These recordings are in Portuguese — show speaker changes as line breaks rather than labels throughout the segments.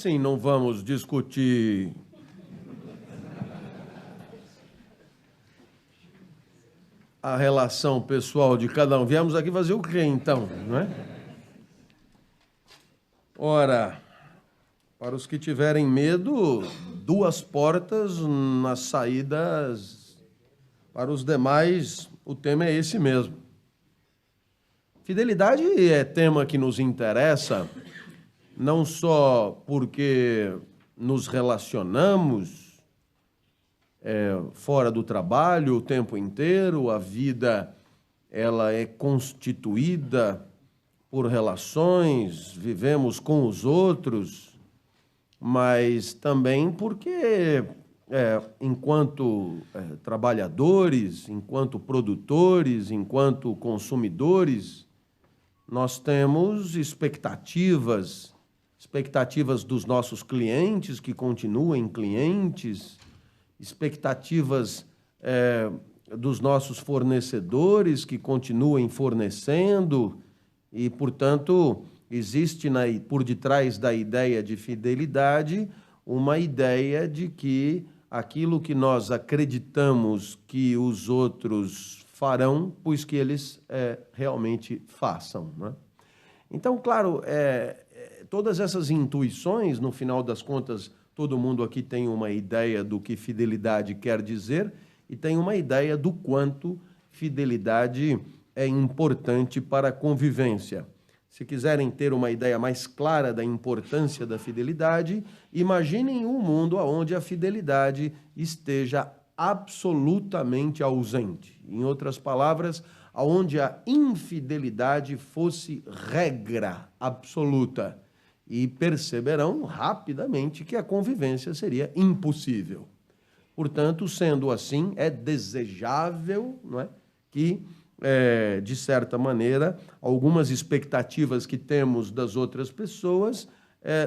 assim não vamos discutir a relação pessoal de cada um? Viemos aqui fazer o quê, então, não é? Ora, para os que tiverem medo, duas portas nas saídas. Para os demais, o tema é esse mesmo. Fidelidade é tema que nos interessa, não só porque nos relacionamos fora do trabalho o tempo inteiro, a vida ela é constituída por relações, vivemos com os outros, mas também porque, enquanto trabalhadores, enquanto produtores, enquanto consumidores, nós temos expectativas dos nossos clientes que continuem clientes, expectativas dos nossos fornecedores que continuem fornecendo e, portanto, existe por detrás da ideia de fidelidade uma ideia de que aquilo que nós acreditamos que os outros farão, pois que eles realmente façam, né? Então, claro, todas essas intuições, no final das contas, todo mundo aqui tem uma ideia do que fidelidade quer dizer e tem uma ideia do quanto fidelidade é importante para a convivência. Se quiserem ter uma ideia mais clara da importância da fidelidade, imaginem um mundo onde a fidelidade esteja absolutamente ausente. Em outras palavras, onde a infidelidade fosse regra absoluta. E perceberão rapidamente que a convivência seria impossível. Portanto, sendo assim, é desejável, não é, que, de certa maneira, algumas expectativas que temos das outras pessoas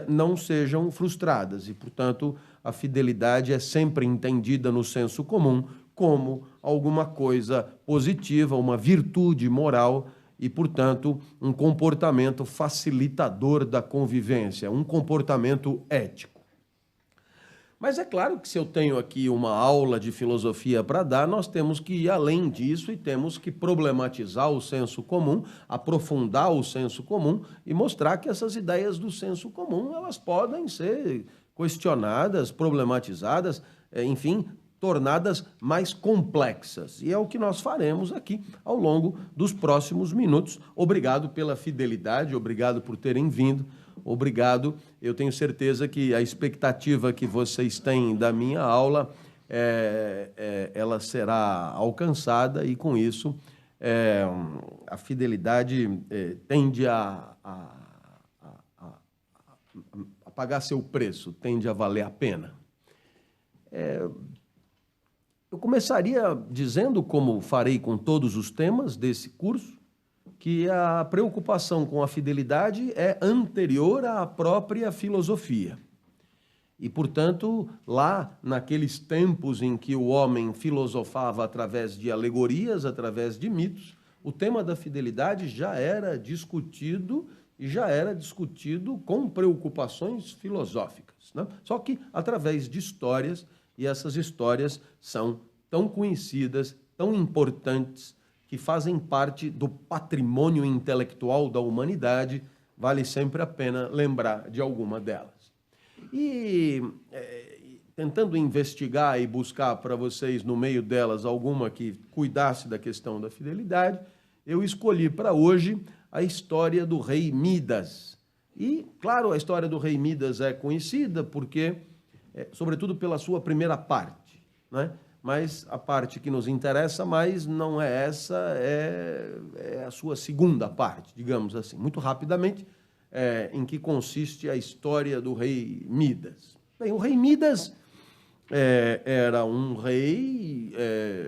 não sejam frustradas. E, portanto, a fidelidade é sempre entendida no senso comum como alguma coisa positiva, uma virtude moral e, portanto, um comportamento facilitador da convivência, um comportamento ético. Mas é claro que se eu tenho aqui uma aula de filosofia para dar, nós temos que ir além disso e temos que problematizar o senso comum, aprofundar o senso comum e mostrar que essas ideias do senso comum, elas podem ser questionadas, problematizadas, enfim, tornadas mais complexas. E é o que nós faremos aqui ao longo dos próximos minutos. Obrigado pela fidelidade, obrigado por terem vindo, obrigado. Eu tenho certeza que a expectativa que vocês têm da minha aula, ela será alcançada e, com isso, a fidelidade tende a pagar seu preço, tende a valer a pena. Eu começaria dizendo, como farei com todos os temas desse curso, que a preocupação com a fidelidade é anterior à própria filosofia. E, portanto, lá naqueles tempos em que o homem filosofava através de alegorias, através de mitos, o tema da fidelidade já era discutido e já era discutido com preocupações filosóficas, né? Só que através de histórias. E essas histórias são tão conhecidas, tão importantes, que fazem parte do patrimônio intelectual da humanidade, vale sempre a pena lembrar de alguma delas. E tentando investigar e buscar para vocês, no meio delas, alguma que cuidasse da questão da fidelidade, eu escolhi para hoje a história do rei Midas. E, claro, a história do rei Midas é conhecida porque... sobretudo pela sua primeira parte, né? Mas a parte que nos interessa mais não é essa, é a sua segunda parte, digamos assim, muito rapidamente, em que consiste a história do rei Midas. Bem, o rei Midas era um rei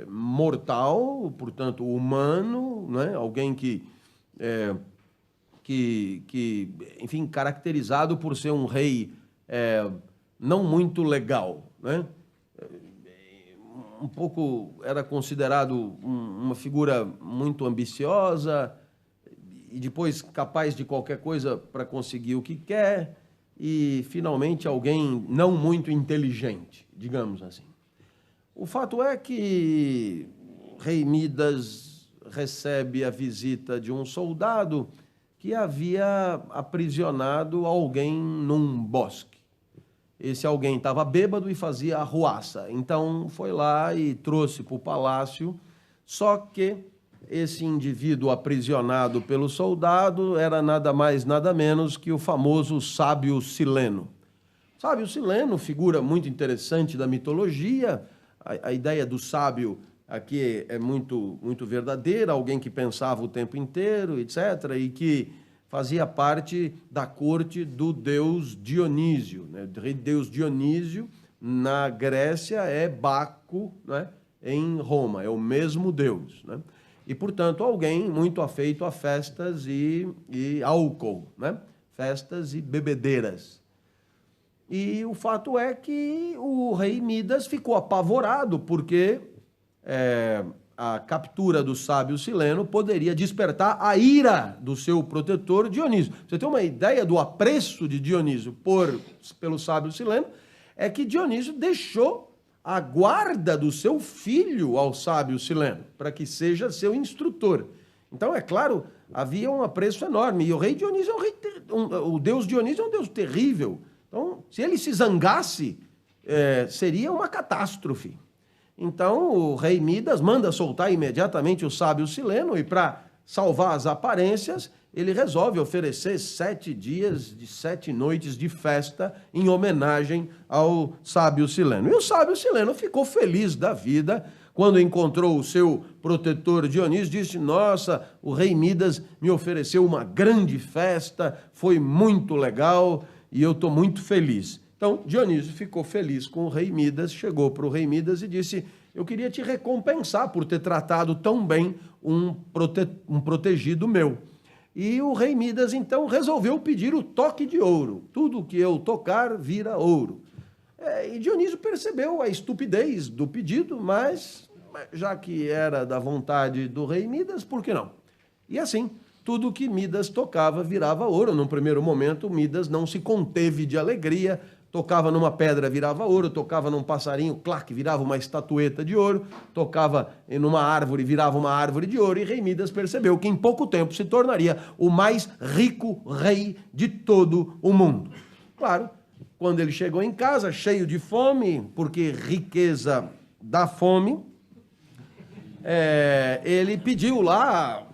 mortal, portanto humano, né? Alguém que, enfim, caracterizado por ser um rei não muito legal, né? Um pouco era considerado uma figura muito ambiciosa e depois capaz de qualquer coisa para conseguir o que quer e, finalmente, alguém não muito inteligente, digamos assim. O fato é que rei Midas recebe a visita de um soldado que havia aprisionado alguém num bosque. Esse alguém estava bêbado e fazia arruaça. Então foi lá e trouxe para o palácio, só que esse indivíduo aprisionado pelo soldado era nada mais, nada menos que o famoso sábio Sileno. Sábio Sileno, figura muito interessante da mitologia. A ideia do sábio aqui é muito verdadeira, alguém que pensava o tempo inteiro, etc., e que fazia parte da corte do deus Dionísio, né? O rei deus Dionísio, na Grécia, é Baco, né? Em Roma, é o mesmo deus, né? E, portanto, alguém muito afeito a festas e álcool, né? Festas e bebedeiras. E o fato é que o rei Midas ficou apavorado, porque a captura do sábio Sileno poderia despertar a ira do seu protetor Dionísio. Você tem uma ideia do apreço de Dionísio pelo sábio Sileno? É que Dionísio deixou a guarda do seu filho ao sábio Sileno, para que seja seu instrutor. Então, é claro, havia um apreço enorme. E o rei Dionísio o deus Dionísio é um deus terrível. Então, se ele se zangasse, seria uma catástrofe. Então, o rei Midas manda soltar imediatamente o sábio Sileno e, para salvar as aparências, ele resolve oferecer 7 dias de 7 noites de festa em homenagem ao sábio Sileno. E o sábio Sileno ficou feliz da vida quando encontrou o seu protetor Dionísio, disse: nossa, o rei Midas me ofereceu uma grande festa, foi muito legal e eu estou muito feliz. Então, Dionísio ficou feliz com o rei Midas, chegou para o rei Midas e disse: eu queria te recompensar por ter tratado tão bem um protegido meu. E o rei Midas, então, resolveu pedir o toque de ouro. Tudo que eu tocar vira ouro. E Dionísio percebeu a estupidez do pedido, mas já que era da vontade do rei Midas, por que não? E assim, tudo que Midas tocava virava ouro. Num primeiro momento, Midas não se conteve de alegria, tocava numa pedra, virava ouro, tocava num passarinho, clac, virava uma estatueta de ouro, tocava numa árvore, virava uma árvore de ouro, e rei Midas percebeu que em pouco tempo se tornaria o mais rico rei de todo o mundo. Claro, quando ele chegou em casa, cheio de fome, porque riqueza dá fome, ele pediu lá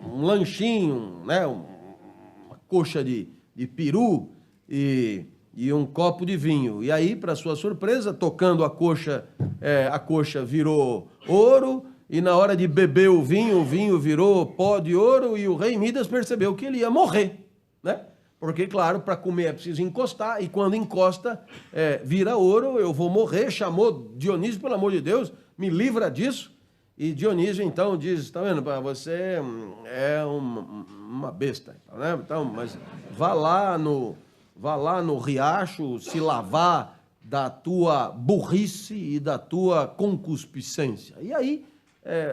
um lanchinho, né, uma coxa de peru e um copo de vinho. E aí, para sua surpresa, tocando a coxa virou ouro, e na hora de beber o vinho virou pó de ouro, e o rei Midas percebeu que ele ia morrer, né? Porque, claro, para comer é preciso encostar, e quando encosta, vira ouro, eu vou morrer. Chamou Dionísio, pelo amor de Deus, me livra disso. E Dionísio, então, diz: está vendo, você é uma besta, né? Então, mas vá lá no riacho se lavar da tua burrice e da tua concupiscência. E aí,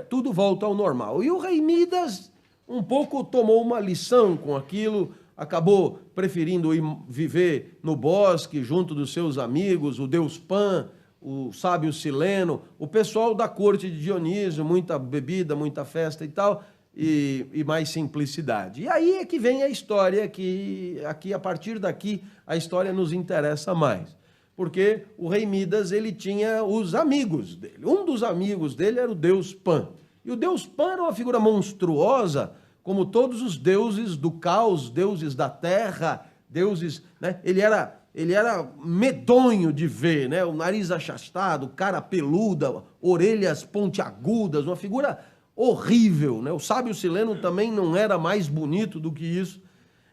tudo volta ao normal. E o rei Midas um pouco tomou uma lição com aquilo, acabou preferindo ir viver no bosque junto dos seus amigos, o deus Pan, o sábio Sileno, o pessoal da corte de Dionísio, muita bebida, muita festa e tal, e mais simplicidade. E aí é que vem a história, que aqui, a partir daqui, a história nos interessa mais. Porque o rei Midas, ele tinha os amigos dele. Um dos amigos dele era o deus Pan. E o deus Pan era uma figura monstruosa, como todos os deuses do caos, deuses da terra, deuses, né? Ele era medonho de ver, né? O nariz achastado, cara peluda, orelhas pontiagudas, uma figura horrível, né? O sábio Sileno também não era mais bonito do que isso.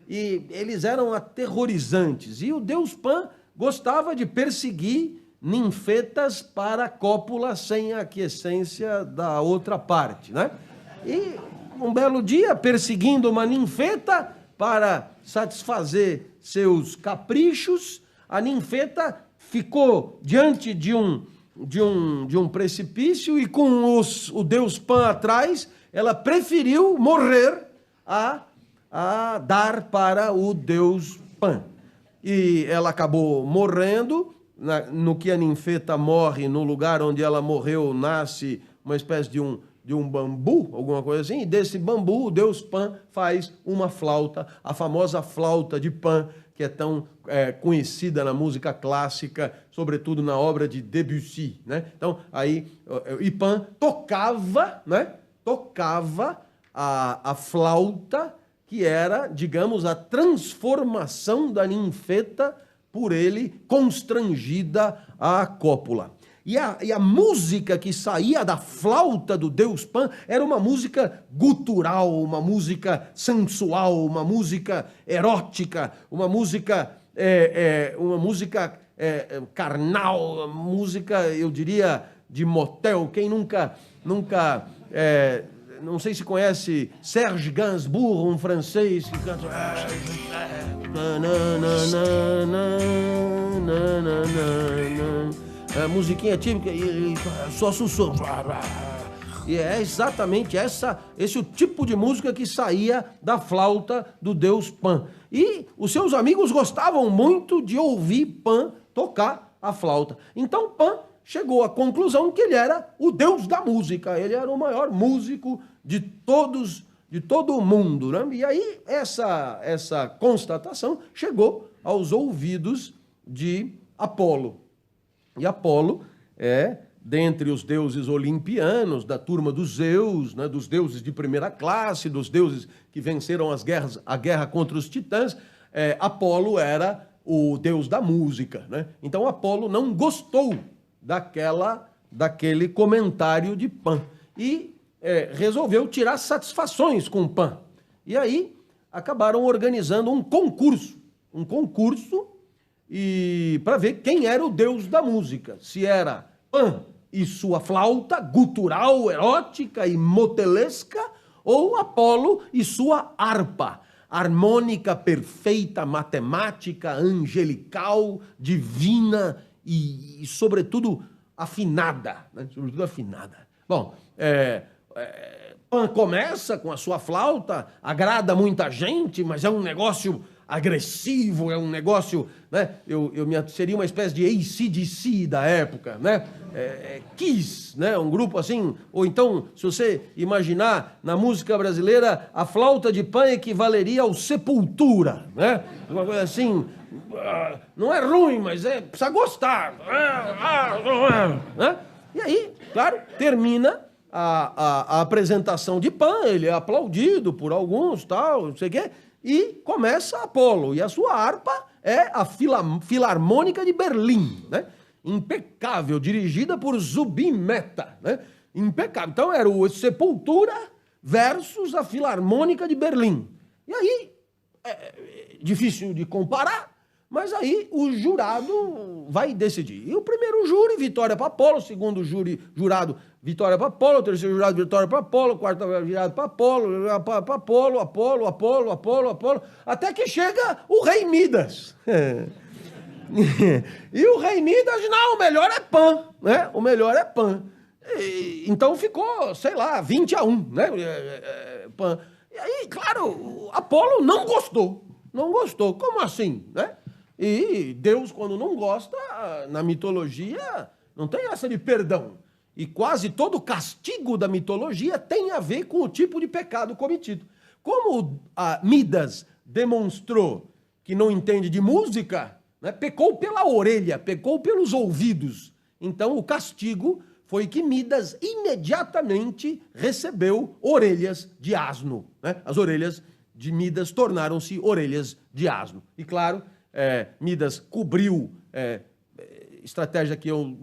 E eles eram aterrorizantes. E o deus Pan gostava de perseguir ninfetas para a cópula sem a aquiescência da outra parte, né? E um belo dia, perseguindo uma ninfeta para satisfazer seus caprichos, a ninfeta ficou diante de um precipício, e com o deus Pan atrás, ela preferiu morrer a dar para o deus Pan. e ela acabou morrendo. No que a ninfeta morre, no lugar onde ela morreu, nasce uma espécie de um bambu, alguma coisa assim, e desse bambu o deus Pan faz uma flauta, a famosa flauta de Pan, que é tão conhecida na música clássica, sobretudo na obra de Debussy, né? Então, aí, e Pan tocava, né? Tocava a flauta, que era, digamos, a transformação da ninfeta por ele constrangida à cópula. E a música que saía da flauta do deus Pan era uma música gutural, uma música sensual, uma música erótica, uma música carnal, uma música, eu diria, de motel. Quem nunca não sei se conhece Serge Gainsbourg, um francês que canta... A musiquinha típica e só sussurro. E é exatamente esse o tipo de música que saía da flauta do deus Pan. E os seus amigos gostavam muito de ouvir Pan tocar a flauta. Então Pan chegou à conclusão que ele era o deus da música. Ele era o maior músico de todo o mundo, né? E aí essa constatação chegou aos ouvidos de Apolo. E Apolo é, dentre os deuses olimpianos, da turma dos Zeus, né, dos deuses de primeira classe, dos deuses que venceram a guerra contra os titãs, Apolo era o deus da música, né? Então Apolo não gostou daquele comentário de Pan e resolveu tirar satisfações com Pan. E aí acabaram organizando um concurso e para ver quem era o deus da música, se era Pan e sua flauta gutural, erótica e motelesca, ou Apolo e sua harpa, harmônica, perfeita, matemática, angelical, divina e sobretudo, afinada, né? Sobretudo afinada. Bom, Pan começa com a sua flauta, agrada muita gente, mas é um negócio agressivo, é um negócio, né? Seria uma espécie de AC/DC da época, né? Kiss, né? Um grupo assim, ou então, se você imaginar, na música brasileira, a flauta de Pan equivaleria ao Sepultura, né? Uma coisa assim, não é ruim, mas precisa gostar, né? E aí, claro, termina a apresentação de Pan, ele é aplaudido por alguns, tal, não sei o quê, e começa Apolo, e a sua harpa é a Filarmônica de Berlim, né? Impecável, dirigida por Zubin Mehta, né? Impecável. Então era o Sepultura versus a Filarmônica de Berlim. E aí, difícil de comparar, mas aí o jurado vai decidir. E o primeiro júri, vitória para Apolo, o segundo jurado, vitória para Apolo, o terceiro jurado, vitória para Apolo, o quarto jurado para Apolo, até que chega o rei Midas. E o rei Midas, não, o melhor é Pan, né? O melhor é Pan. Então ficou, sei lá, 20-1, né? Pan. E aí, claro, Apolo não gostou. Não gostou. Como assim, né? E Deus, quando não gosta, na mitologia, não tem essa de perdão. E quase todo castigo da mitologia tem a ver com o tipo de pecado cometido. Como Midas demonstrou que não entende de música, né, pecou pela orelha, pecou pelos ouvidos. Então o castigo foi que Midas imediatamente recebeu orelhas de asno, né? As orelhas de Midas tornaram-se orelhas de asno. E claro, Midas cobriu, estratégia que eu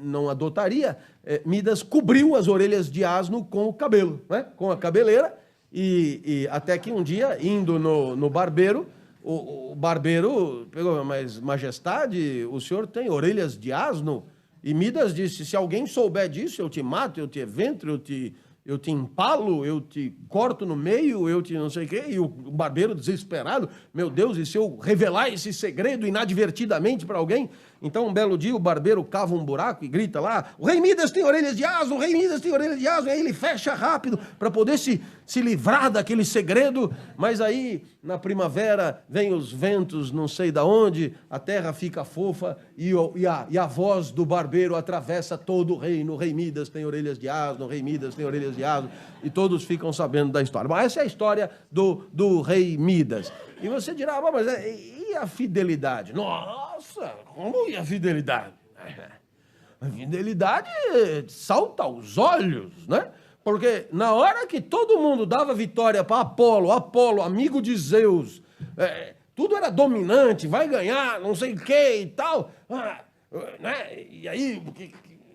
não adotaria, Midas cobriu as orelhas de asno com o cabelo, né? Com a cabeleira, e até que um dia, indo no barbeiro, o barbeiro pegou, mas majestade, o senhor tem orelhas de asno? E Midas disse, se alguém souber disso, eu te mato, eu te eventro, eu te empalo, eu te corto no meio, eu te não sei o quê. E o barbeiro desesperado, meu Deus, e se eu revelar esse segredo inadvertidamente para alguém? Então, um belo dia, o barbeiro cava um buraco e grita lá, o rei Midas tem orelhas de asno, o rei Midas tem orelhas de asno. Aí ele fecha rápido para poder se livrar daquele segredo. Mas aí, na primavera, vem os ventos, não sei de onde, a terra fica fofa e a voz do barbeiro atravessa todo o reino. O rei Midas tem orelhas de asno, o rei Midas tem orelhas de asno. E todos ficam sabendo da história. Mas essa é a história do rei Midas. E você dirá, mas e a fidelidade? Nossa, como e a fidelidade? A fidelidade salta aos olhos, né? Porque na hora que todo mundo dava vitória para Apolo, amigo de Zeus, tudo era dominante, vai ganhar, não sei o que e tal, né? E aí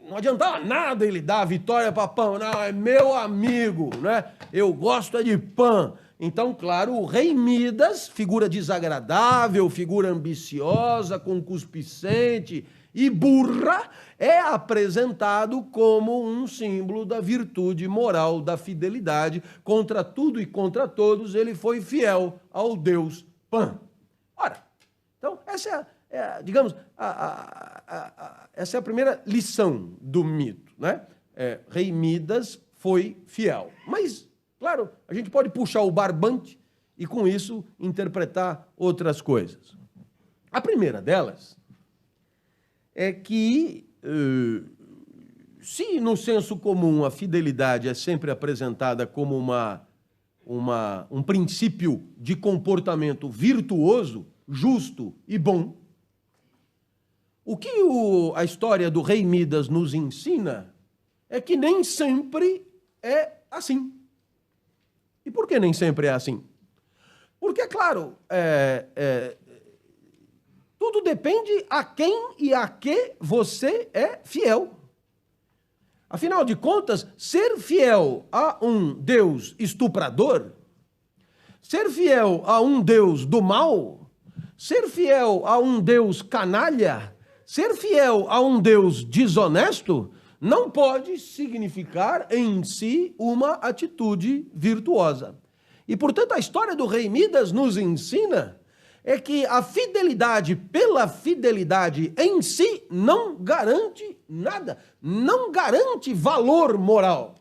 não adiantava nada ele dar a vitória para Pan, não, é meu amigo, né? Eu gosto de Pan. Então, claro, o rei Midas, figura desagradável, figura ambiciosa, concupiscente e burra, é apresentado como um símbolo da virtude moral, da fidelidade. Contra tudo e contra todos, ele foi fiel ao deus Pan. Ora, então, essa digamos, essa é a primeira lição do mito, né? Rei Midas foi fiel. Mas, claro, a gente pode puxar o barbante e, com isso, interpretar outras coisas. A primeira delas é que, se no senso comum a fidelidade é sempre apresentada como um princípio de comportamento virtuoso, justo e bom, o que a história do rei Midas nos ensina é que nem sempre é assim. E por que nem sempre é assim? Porque, claro, tudo depende a quem e a que você é fiel. Afinal de contas, ser fiel a um Deus estuprador, ser fiel a um Deus do mal, ser fiel a um Deus canalha, ser fiel a um Deus desonesto, não pode significar em si uma atitude virtuosa. E, portanto, a história do rei Midas nos ensina é que a fidelidade pela fidelidade em si não garante nada, não garante valor moral.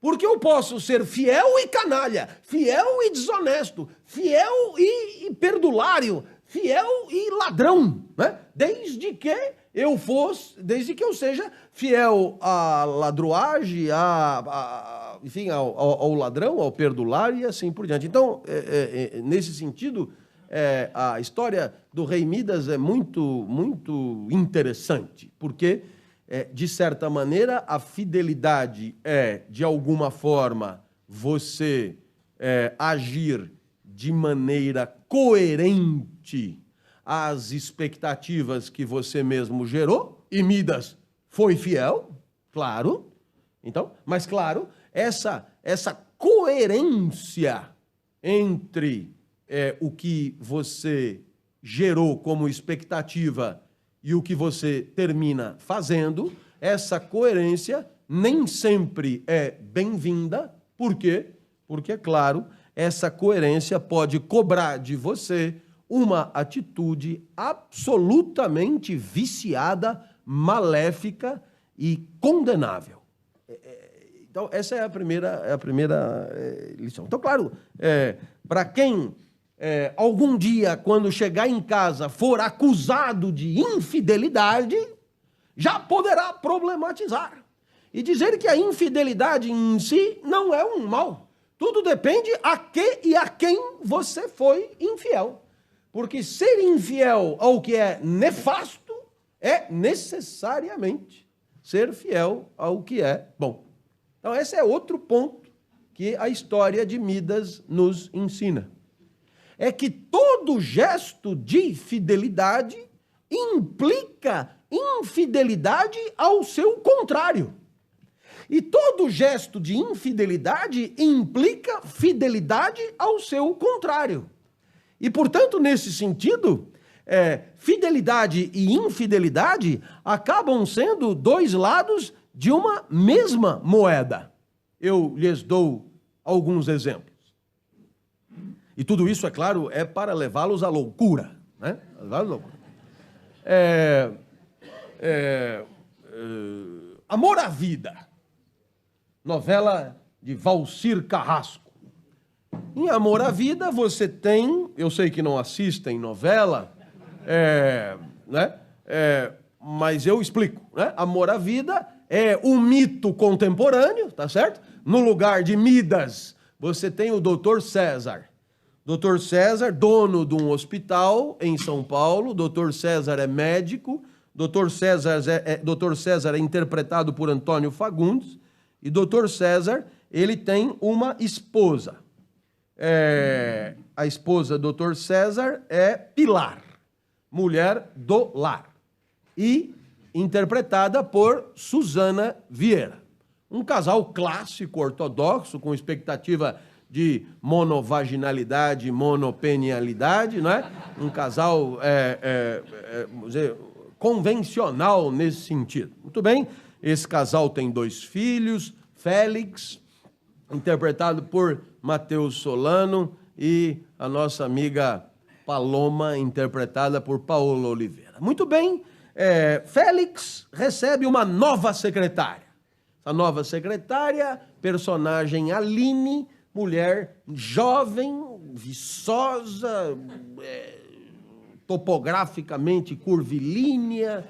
Porque eu posso ser fiel e canalha, fiel e desonesto, fiel e perdulário, fiel e ladrão, né? Desde que eu seja fiel à ladroagem, enfim, ao ladrão, ao perdulário e assim por diante. Então, nesse sentido, a história do rei Midas é muito, muito interessante, porque, de certa maneira, a fidelidade de alguma forma, você agir de maneira coerente às expectativas que você mesmo gerou, e Midas foi fiel, claro. Então, mas claro, essa coerência entre o que você gerou como expectativa e o que você termina fazendo, essa coerência nem sempre é bem-vinda. Por quê? Porque, claro, essa coerência pode cobrar de você uma atitude absolutamente viciada, maléfica e condenável. Então, essa é a primeira lição. Então, claro, para quem algum dia, quando chegar em casa, for acusado de infidelidade, já poderá problematizar e dizer que a infidelidade em si não é um mal. Tudo depende a que e a quem você foi infiel. Porque ser infiel ao que é nefasto é necessariamente ser fiel ao que é bom. Então, esse é outro ponto que a história de Midas nos ensina. É que todo gesto de fidelidade implica infidelidade ao seu contrário. E todo gesto de infidelidade implica fidelidade ao seu contrário. E, portanto, nesse sentido, fidelidade e infidelidade acabam sendo dois lados de uma mesma moeda. eu lhes dou alguns exemplos. E tudo isso, é claro, é para levá-los à loucura, né? Levá-los à loucura. Amor à Vida, novela de Valcir Carrasco. Em Amor à Vida você tem, eu sei que não assistem novela, né? Mas eu explico, né? Amor à Vida é um mito contemporâneo, tá certo? No lugar de Midas, você tem o Dr. César. Dr. César, dono de um hospital em São Paulo. Dr. César é médico. Dr. César é interpretado por Antônio Fagundes. E Dr. César, ele tem uma esposa. A esposa do Dr. César é Pilar, mulher do lar. E interpretada por Suzana Vieira. Um casal clássico, ortodoxo, com expectativa de monovaginalidade, monopenialidade, não é? Um casal vamos dizer, convencional nesse sentido. Muito bem, esse casal tem 2 filhos, Félix, interpretado por Matheus Solano, e a nossa amiga Paloma, interpretada por Paola Oliveira. Muito bem, Félix recebe uma nova secretária. Essa nova secretária, personagem Aline, mulher jovem, viçosa, topograficamente curvilínea,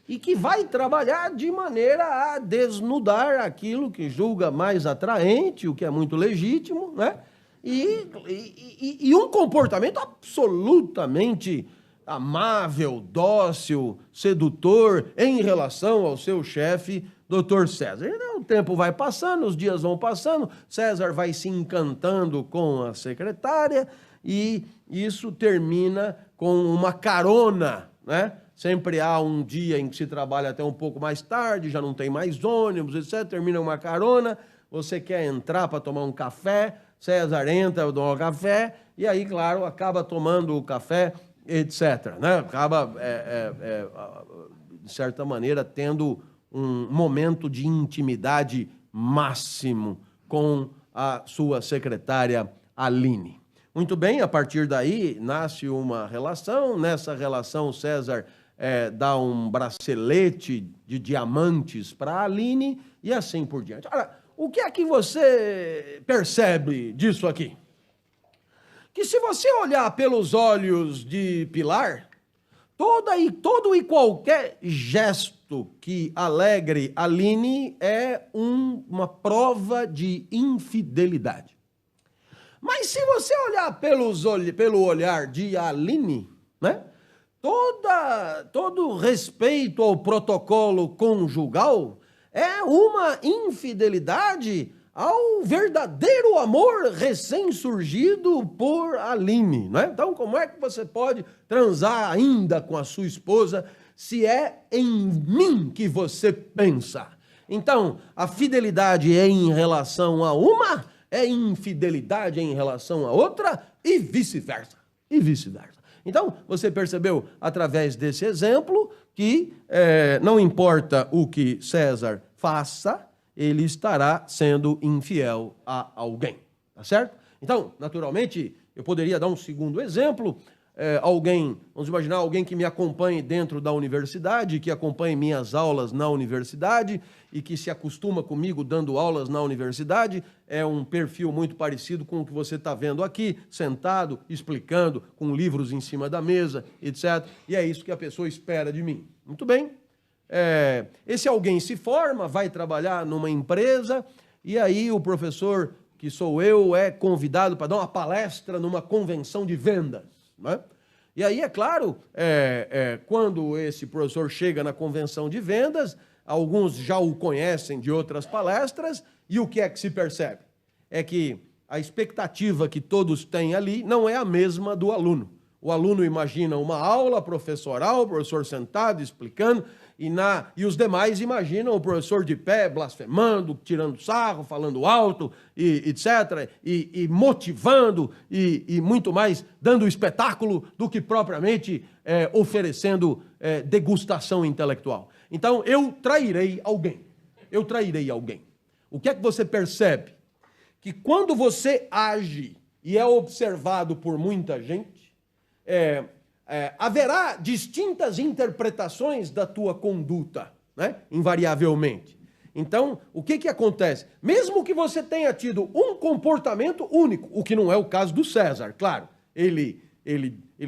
e que vai trabalhar de maneira a desnudar aquilo que julga mais atraente, o que é muito legítimo, né? E um comportamento absolutamente amável, dócil, sedutor em relação ao seu chefe, Dr. César. O tempo vai passando, os dias vão passando, César vai se encantando com a secretária e isso termina com uma carona, né? Sempre há um dia em que se trabalha até um pouco mais tarde, já não tem mais ônibus, etc. Termina uma carona, você quer entrar para tomar um café, César entra, toma um café, e aí, claro, acaba tomando o café, etc. Né? Acaba, de certa maneira, tendo um momento de intimidade máximo com a sua secretária Aline. Muito bem, a partir daí nasce uma relação. Nessa relação, César dá um bracelete de diamantes para a Aline e assim por diante. Ora, o que é que você percebe disso aqui? Que se você olhar pelos olhos de Pilar, todo e qualquer gesto que alegre Aline é uma prova de infidelidade. Mas se você olhar pelo olhar de Aline, né? Todo respeito ao protocolo conjugal é uma infidelidade ao verdadeiro amor recém-surgido por Aline, né? Então, como é que você pode transar ainda com a sua esposa se é em mim que você pensa? Então, a fidelidade é em relação a uma, é infidelidade em relação a outra e vice-versa. E vice-versa. Então, você percebeu através desse exemplo que não importa o que César faça, ele estará sendo infiel a alguém, tá certo? Então, naturalmente, eu poderia dar um segundo exemplo. Vamos imaginar alguém que me acompanhe dentro da universidade, que acompanhe minhas aulas na universidade e que se acostuma comigo dando aulas na universidade. É um perfil muito parecido com o que você está vendo aqui, sentado, explicando, com livros em cima da mesa, etc. E é isso que a pessoa espera de mim. Muito bem. Esse alguém se forma, vai trabalhar numa empresa e aí o professor, que sou eu, é convidado para dar uma palestra numa convenção de vendas. Né? E aí, é claro, quando esse professor chega na convenção de vendas, alguns já o conhecem de outras palestras, e o que é que se percebe? É que a expectativa que todos têm ali não é a mesma do aluno. O aluno imagina uma aula professoral, o professor sentado, explicando, e os demais imaginam o professor de pé, blasfemando, tirando sarro, falando alto, etc., e motivando, e muito mais, dando espetáculo do que propriamente oferecendo degustação intelectual. Então, eu trairei alguém. eu trairei alguém. O que é que você percebe? Que quando você age e é observado por muita gente, haverá distintas interpretações da tua conduta, né? Invariavelmente. Então, o que acontece? Mesmo que você tenha tido um comportamento único, o que não é o caso do César, claro. Ele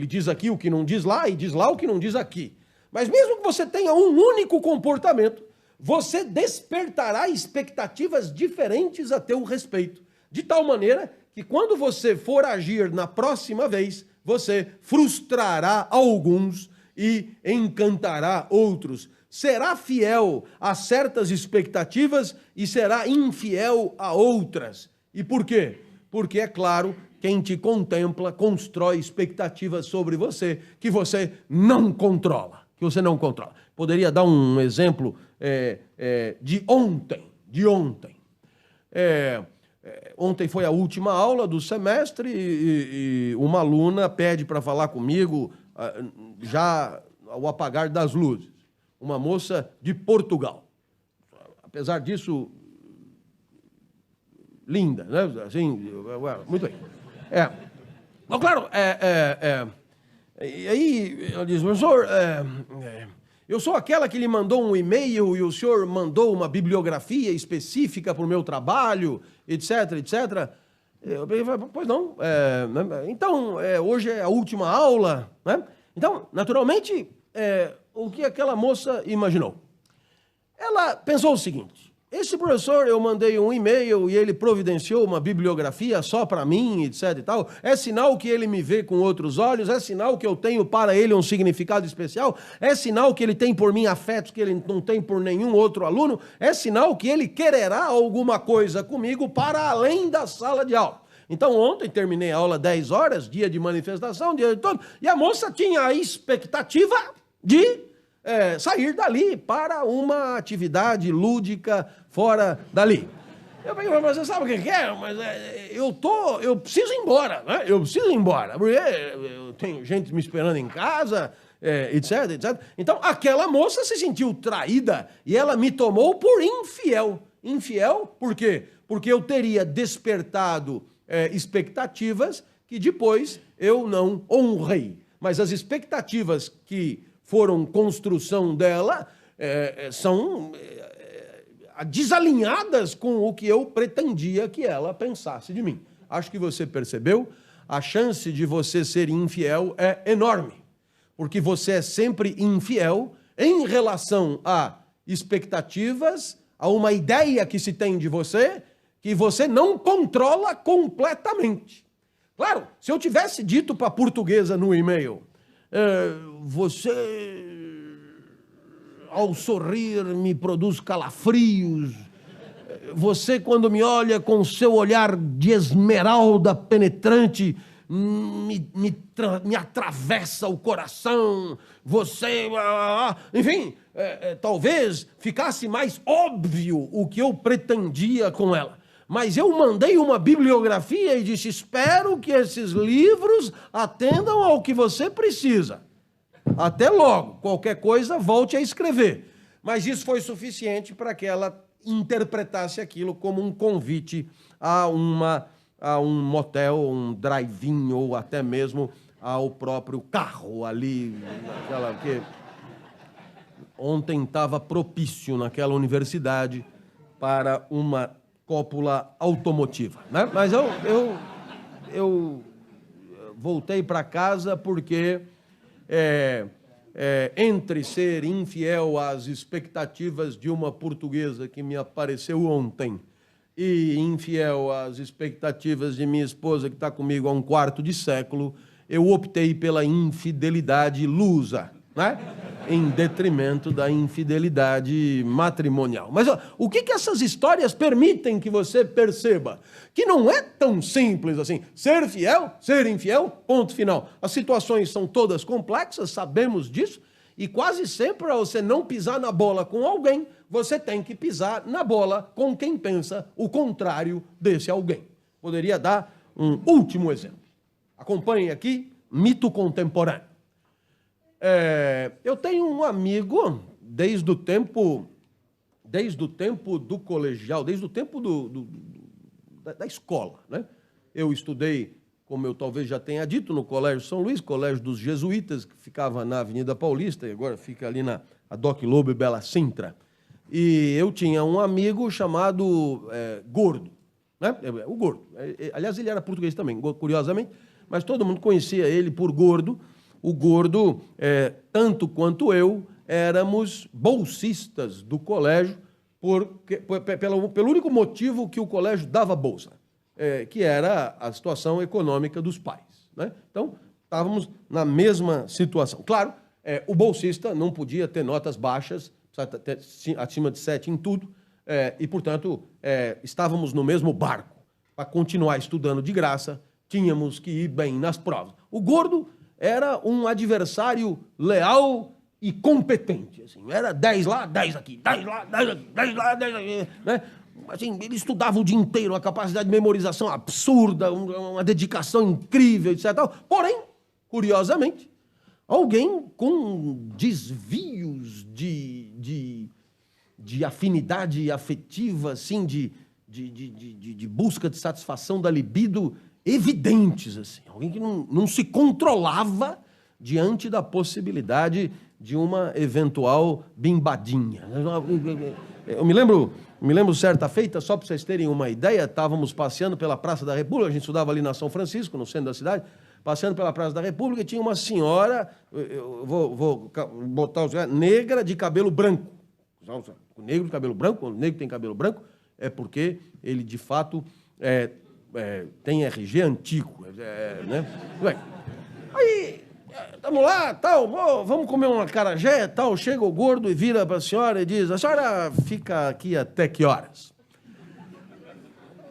diz aqui o que não diz lá e diz lá o que não diz aqui. Mas mesmo que você tenha um único comportamento, você despertará expectativas diferentes a teu respeito. De tal maneira que quando você for agir na próxima vez, você frustrará alguns e encantará outros. Será fiel a certas expectativas e será infiel a outras. E por quê? Porque, é claro, quem te contempla constrói expectativas sobre você que você não controla. Poderia dar um exemplo de ontem. Ontem foi a última aula do semestre e uma aluna pede para falar comigo já ao apagar das luzes. Uma moça de Portugal. Apesar disso, linda, né? Assim, muito bem. Mas, claro, e aí ela diz, professor, eu sou aquela que lhe mandou um e-mail e o senhor mandou uma bibliografia específica para o meu trabalho, etc, etc. Eu falei, pois não. Então, hoje é a última aula, né? Então, naturalmente, o que aquela moça imaginou? Ela pensou o seguinte, esse professor, eu mandei um e-mail e ele providenciou uma bibliografia só para mim, etc e tal. É sinal que ele me vê com outros olhos, é sinal que eu tenho para ele um significado especial, é sinal que ele tem por mim afetos que ele não tem por nenhum outro aluno, é sinal que ele quererá alguma coisa comigo para além da sala de aula. Então, ontem terminei a aula 10 horas, dia de manifestação, dia de todo, e a moça tinha a expectativa de sair dali para uma atividade lúdica fora dali. Eu falei, mas você sabe o que é? Mas eu preciso ir embora, né? Eu preciso ir embora, porque eu tenho gente me esperando em casa, etc, etc. Então, aquela moça se sentiu traída e ela me tomou por infiel. Infiel por quê? Porque eu teria despertado expectativas que depois eu não honrei. Mas as expectativas que foram construção dela, são desalinhadas com o que eu pretendia que ela pensasse de mim. Acho que você percebeu, a chance de você ser infiel é enorme, porque você é sempre infiel em relação a expectativas, a uma ideia que se tem de você, que você não controla completamente. Claro, se eu tivesse dito para a portuguesa no e-mail, você, ao sorrir, me produz calafrios. Você, quando me olha com seu olhar de esmeralda penetrante, me atravessa o coração. Você... Enfim, talvez ficasse mais óbvio o que eu pretendia com ela. Mas eu mandei uma bibliografia e disse, espero que esses livros atendam ao que você precisa. Até logo, qualquer coisa, volte a escrever. Mas isso foi suficiente para que ela interpretasse aquilo como um convite a um motel, um drive-in, ou até mesmo ao próprio carro ali. Que ontem estava propício naquela universidade para uma cópula automotiva, né? Mas eu voltei para casa porque entre ser infiel às expectativas de uma portuguesa que me apareceu ontem e infiel às expectativas de minha esposa que está comigo há um quarto de século, eu optei pela infidelidade lusa, né? Em detrimento da infidelidade matrimonial. Mas o que essas histórias permitem que você perceba? Que não é tão simples assim. Ser fiel, ser infiel, ponto final. As situações são todas complexas, sabemos disso, e quase sempre, para você não pisar na bola com alguém, você tem que pisar na bola com quem pensa o contrário desse alguém. Poderia dar um último exemplo. Acompanhem aqui, mito contemporâneo. Eu tenho um amigo, desde o tempo desde o tempo do colegial, desde o tempo da escola, né? Eu estudei, como eu talvez já tenha dito, no Colégio São Luís, Colégio dos Jesuítas, que ficava na Avenida Paulista, e agora fica ali na Doc Lobo e Bela Sintra. E eu tinha um amigo chamado Gordo, né? O Gordo. Aliás, ele era português também, curiosamente, mas todo mundo conhecia ele por Gordo. O Gordo, tanto quanto eu, éramos bolsistas do colégio pelo único motivo que o colégio dava bolsa, que era a situação econômica dos pais, né? Então, estávamos na mesma situação. Claro, o bolsista não podia ter notas baixas, acima de 7 em tudo, e, portanto, estávamos no mesmo barco. Para continuar estudando de graça, tínhamos que ir bem nas provas. O Gordo era um adversário leal e competente. Assim, era 10 lá, 10 aqui, 10 lá, 10 aqui, 10 lá, 10 aqui, né? Assim, ele estudava o dia inteiro, uma capacidade de memorização absurda, uma dedicação incrível, etc. Porém, curiosamente, alguém com desvios de afinidade afetiva, assim, de busca de satisfação da libido evidentes, assim. Alguém que não se controlava diante da possibilidade de uma eventual bimbadinha. Eu me lembro certa feita, só para vocês terem uma ideia, estávamos passeando pela Praça da República, a gente estudava ali na São Francisco, no centro da cidade, passeando pela Praça da República, e tinha uma senhora, eu vou botar os negra de cabelo branco. O negro de cabelo branco, quando o negro tem cabelo branco, é porque ele, de fato, tem RG antigo. Né? Bem, aí, estamos lá, tal, vamos comer uma acarajé, tal, chega o Gordo e vira para a senhora e diz: a senhora fica aqui até que horas?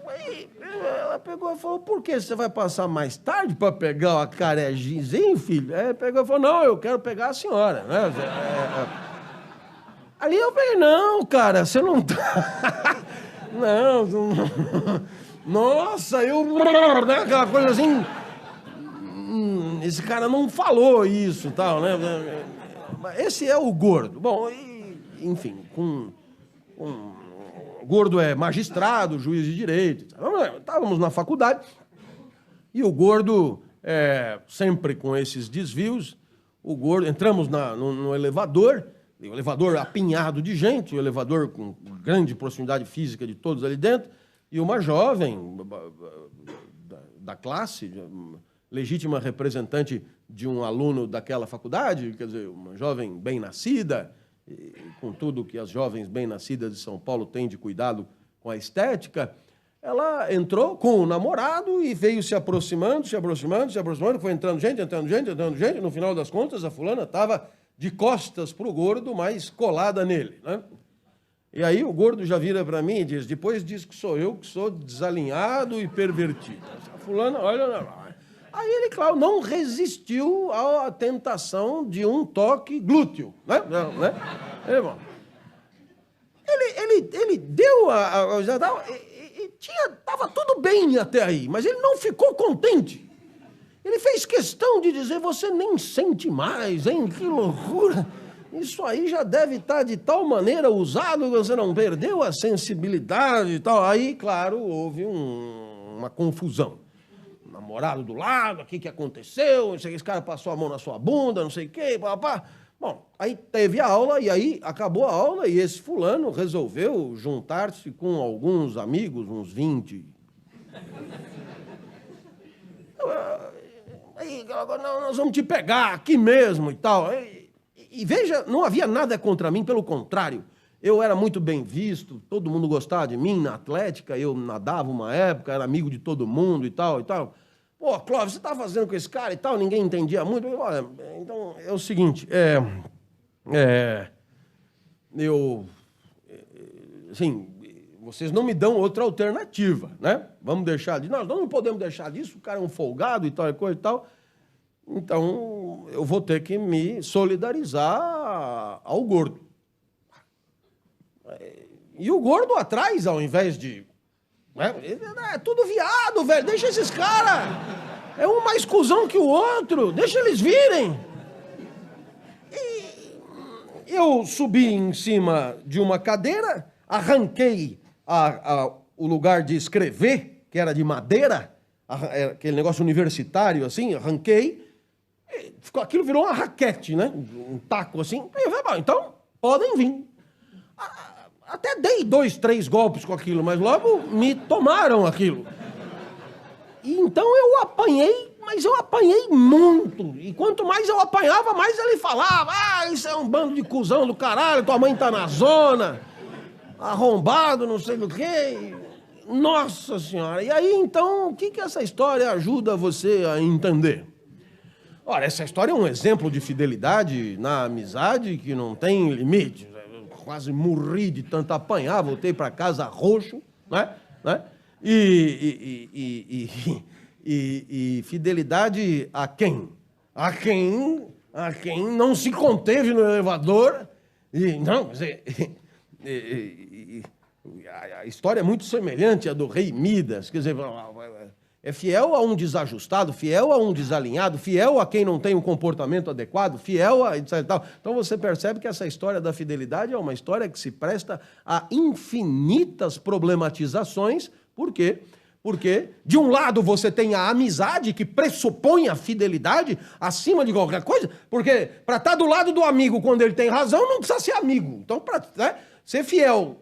Aí ela pegou e falou: por que você vai passar mais tarde para pegar o acarajézinho, filho? Aí pegou e falou: não, eu quero pegar a senhora, né? Ali eu peguei: não, cara, você não tá... não, nossa, né, aquela coisa assim, esse cara não falou isso, tal, né? Esse é o Gordo. Bom, enfim, o Gordo é magistrado, juiz de direito. Estávamos na faculdade e o Gordo, sempre com esses desvios, o Gordo, entramos no elevador, o elevador apinhado de gente, o elevador com grande proximidade física de todos ali dentro, e uma jovem da classe, legítima representante de um aluno daquela faculdade, quer dizer, uma jovem bem-nascida, com tudo que as jovens bem-nascidas de São Paulo têm de cuidado com a estética, ela entrou com o namorado e veio se aproximando, foi entrando gente, no final das contas, a fulana estava de costas para o Gordo, mas colada nele, né? E aí o Gordo já vira para mim e diz: depois diz que sou eu que sou desalinhado e pervertido. A fulana, olha lá. Aí ele, claro, não resistiu à tentação de um toque glúteo, né? Ele deu estava tudo bem até aí, mas ele não ficou contente. Ele fez questão de dizer: você nem sente mais, hein? Que loucura! Isso aí já deve estar de tal maneira usado que você não perdeu a sensibilidade e tal. Aí, claro, houve uma confusão. O namorado do lado, o que aconteceu? Não sei, esse cara passou a mão na sua bunda, não sei o quê, papá. Bom, aí teve a aula, e aí acabou a aula, e esse fulano resolveu juntar-se com alguns amigos, uns 20. Aí, nós vamos te pegar aqui mesmo e tal. E veja, não havia nada contra mim, pelo contrário. Eu era muito bem visto, todo mundo gostava de mim na atlética, eu nadava uma época, era amigo de todo mundo e tal, e tal. Pô, Clóvis, você tá fazendo com esse cara e tal, ninguém entendia muito. Olha, então é o seguinte, assim, vocês não me dão outra alternativa, né? Vamos deixar disso. Nós não podemos deixar disso, o cara é um folgado e tal, e coisa e tal. Então, eu vou ter que me solidarizar ao Gordo. E o Gordo atrás, ao invés de... É tudo viado, velho. Deixa esses caras. É um mais cuzão que o outro. Deixa eles virem. E eu subi em cima de uma cadeira arranquei o lugar de escrever, que era de madeira, aquele negócio universitário assim, arranquei, aquilo virou uma raquete, né? Um taco assim. Eu falei, bom, então podem vir. Até dei 2, 3 golpes com aquilo, mas logo me tomaram aquilo. E então eu apanhei, mas eu apanhei muito. E quanto mais eu apanhava, mais ele falava, isso é um bando de cuzão do caralho, tua mãe tá na zona, arrombado, não sei do quê. Nossa Senhora. E aí, então, o que essa história ajuda você a entender? Ora, essa história é um exemplo de fidelidade na amizade que não tem limite. Eu quase morri de tanto apanhar, voltei para casa roxo, né? E fidelidade a quem? A quem não se conteve no elevador. A história é muito semelhante à do rei Midas, quer dizer, é fiel a um desajustado, fiel a um desalinhado, fiel a quem não tem um comportamento adequado, fiel a etc. Então você percebe que essa história da fidelidade é uma história que se presta a infinitas problematizações. Por quê? Porque, de um lado, você tem a amizade que pressupõe a fidelidade acima de qualquer coisa, porque para estar do lado do amigo quando ele tem razão, não precisa ser amigo. Então, para ser fiel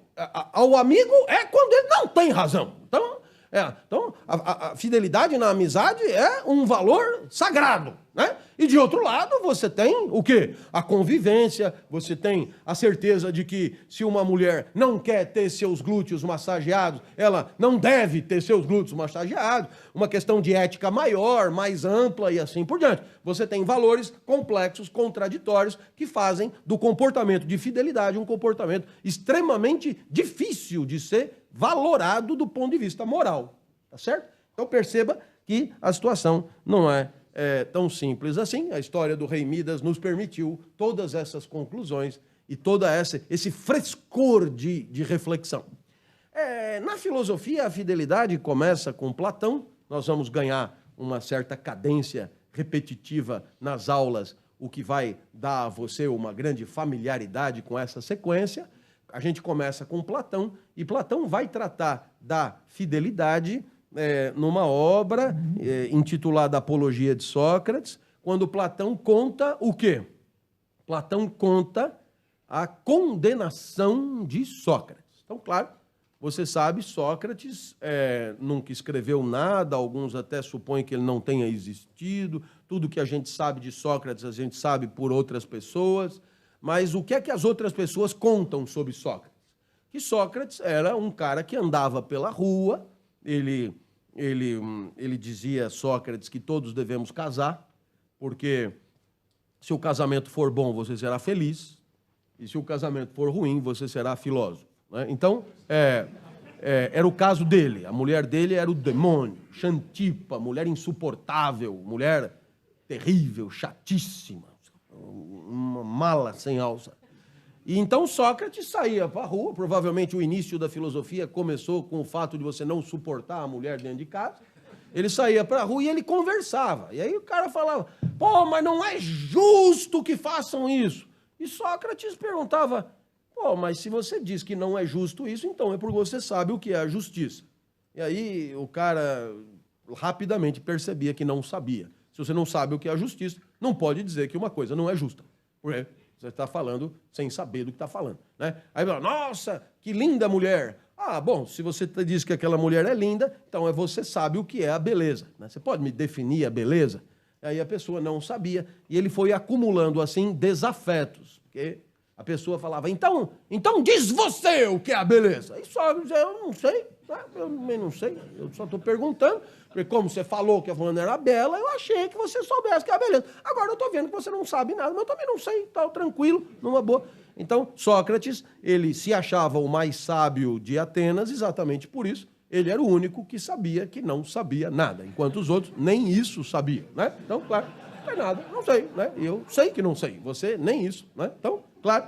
ao amigo é quando ele não tem razão. Então, a fidelidade na amizade é um valor sagrado, né? E de outro lado, você tem o quê? A convivência, você tem a certeza de que se uma mulher não quer ter seus glúteos massageados, ela não deve ter seus glúteos massageados, uma questão de ética maior, mais ampla e assim por diante. Você tem valores complexos, contraditórios, que fazem do comportamento de fidelidade um comportamento extremamente difícil de ser valorado do ponto de vista moral, tá certo? Então perceba que a situação não é tão simples assim. A história do rei Midas nos permitiu todas essas conclusões e todo esse frescor de reflexão. Na filosofia, a fidelidade começa com Platão. Nós vamos ganhar uma certa cadência repetitiva nas aulas, o que vai dar a você uma grande familiaridade com essa sequência. A gente começa com Platão, e Platão vai tratar da fidelidade numa obra intitulada Apologia de Sócrates, quando Platão conta o quê? Platão conta a condenação de Sócrates. Então, claro, você sabe, Sócrates nunca escreveu nada, alguns até supõem que ele não tenha existido, tudo que a gente sabe de Sócrates a gente sabe por outras pessoas. Mas o que é que as outras pessoas contam sobre Sócrates? Que Sócrates era um cara que andava pela rua, ele dizia, Sócrates, que todos devemos casar, porque se o casamento for bom, você será feliz, e se o casamento for ruim, você será filósofo, né? Então, era o caso dele. A mulher dele era o demônio, Xantipa, mulher insuportável, mulher terrível, chatíssima, uma mala sem alça. E então Sócrates saía para a rua, provavelmente o início da filosofia começou com o fato de você não suportar a mulher dentro de casa. Ele saía para a rua e ele conversava. E aí o cara falava, pô, mas não é justo que façam isso. E Sócrates perguntava, pô, mas se você diz que não é justo isso, então é porque você sabe o que é a justiça. E aí o cara rapidamente percebia que não sabia. Se você não sabe o que é a justiça, não pode dizer que uma coisa não é justa. Porque você está falando sem saber do que está falando, né? Aí fala, nossa, que linda mulher. Ah, bom, se você diz que aquela mulher é linda, então você sabe o que é a beleza, né? Você pode me definir a beleza? Aí a pessoa não sabia, e ele foi acumulando, assim, desafetos. Porque a pessoa falava, então diz você o que é a beleza. Aí só dizia, eu não sei, eu também não sei, eu só estou perguntando. Porque como você falou que a fulana era bela, eu achei que você soubesse que é a beleza. Agora eu estou vendo que você não sabe nada, mas eu também não sei, tal, tranquilo, numa boa. Então, Sócrates, ele se achava o mais sábio de Atenas, exatamente por isso. Ele era o único que sabia que não sabia nada, enquanto os outros nem isso sabiam, né? Então, claro, não tem nada, não sei, né? Eu sei que não sei, você nem isso, né? Então, claro,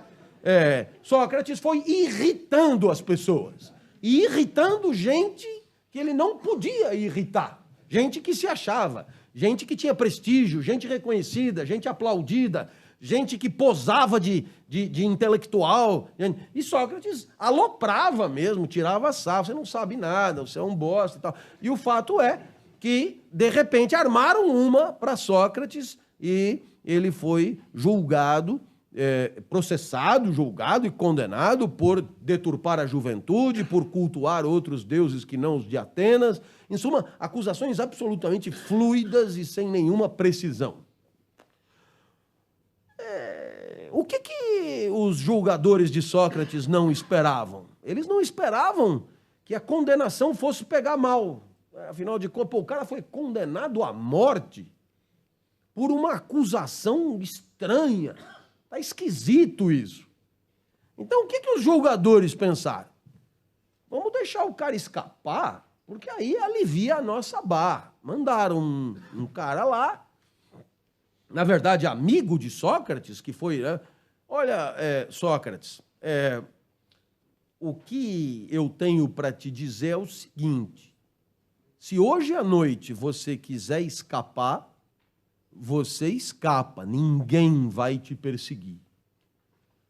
Sócrates foi irritando as pessoas, e irritando gente que ele não podia irritar, gente que se achava, gente que tinha prestígio, gente reconhecida, gente aplaudida, gente que posava de intelectual. E Sócrates aloprava mesmo, tirava sarro. Você não sabe nada, você é um bosta e tal. E o fato é que, de repente, armaram uma para Sócrates e ele foi julgado, processado, julgado e condenado por deturpar a juventude, por cultuar outros deuses que não os de Atenas. Em suma, acusações absolutamente fluidas e sem nenhuma precisão. O que os julgadores de Sócrates não esperavam? Eles não esperavam que a condenação fosse pegar mal. Afinal de contas, o cara foi condenado à morte por uma acusação estranha. Está esquisito isso. Então, o que os julgadores pensaram? Vamos deixar o cara escapar, porque aí alivia a nossa barra. Mandaram um cara lá, na verdade, amigo de Sócrates, que foi... Olha, Sócrates, o que eu tenho para te dizer é o seguinte: se hoje à noite você quiser escapar, você escapa, ninguém vai te perseguir.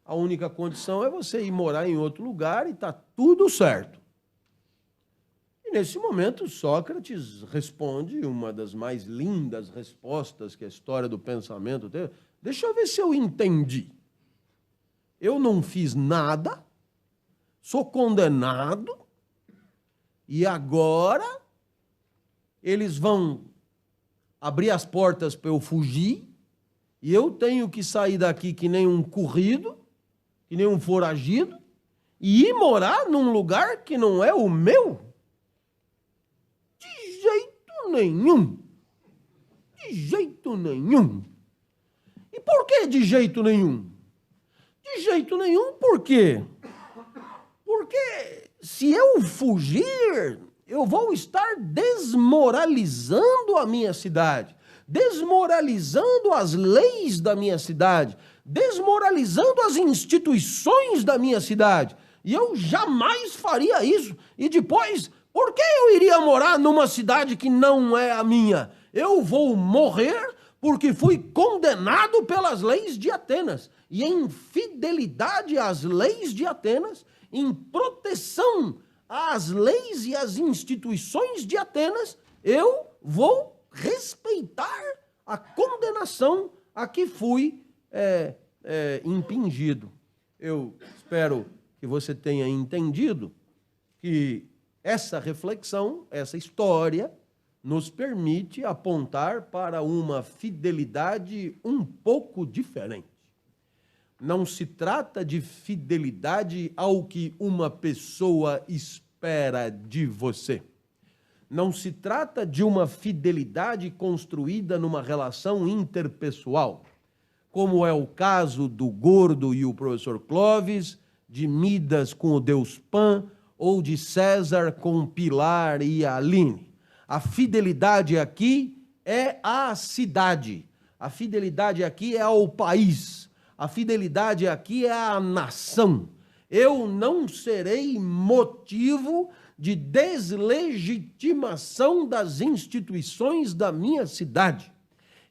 A única condição é você ir morar em outro lugar e está tudo certo. E nesse momento, Sócrates responde uma das mais lindas respostas que a história do pensamento teve. Deixa eu ver se eu entendi. Eu não fiz nada, sou condenado, e agora eles vão abrir as portas para eu fugir, e eu tenho que sair daqui que nem um corrido, que nem um foragido, e ir morar num lugar que não é o meu? De jeito nenhum. De jeito nenhum. E por que de jeito nenhum? De jeito nenhum, por quê? Porque se eu fugir, eu vou estar desmoralizando a minha cidade, desmoralizando as leis da minha cidade, desmoralizando as instituições da minha cidade. E eu jamais faria isso. E depois, por que eu iria morar numa cidade que não é a minha? Eu vou morrer porque fui condenado pelas leis de Atenas. E em fidelidade às leis de Atenas, em proteção às leis e às instituições de Atenas, eu vou respeitar a condenação a que fui impingido. Eu espero que você tenha entendido que essa reflexão, essa história, nos permite apontar para uma fidelidade um pouco diferente. Não se trata de fidelidade ao que uma pessoa espera de você. Não se trata de uma fidelidade construída numa relação interpessoal, como é o caso do Gordo e o professor Clóvis, de Midas com o deus Pan, ou de César com Pilar e Aline. A fidelidade aqui é à cidade. A fidelidade aqui é ao país. A fidelidade aqui é à nação. Eu não serei motivo de deslegitimação das instituições da minha cidade.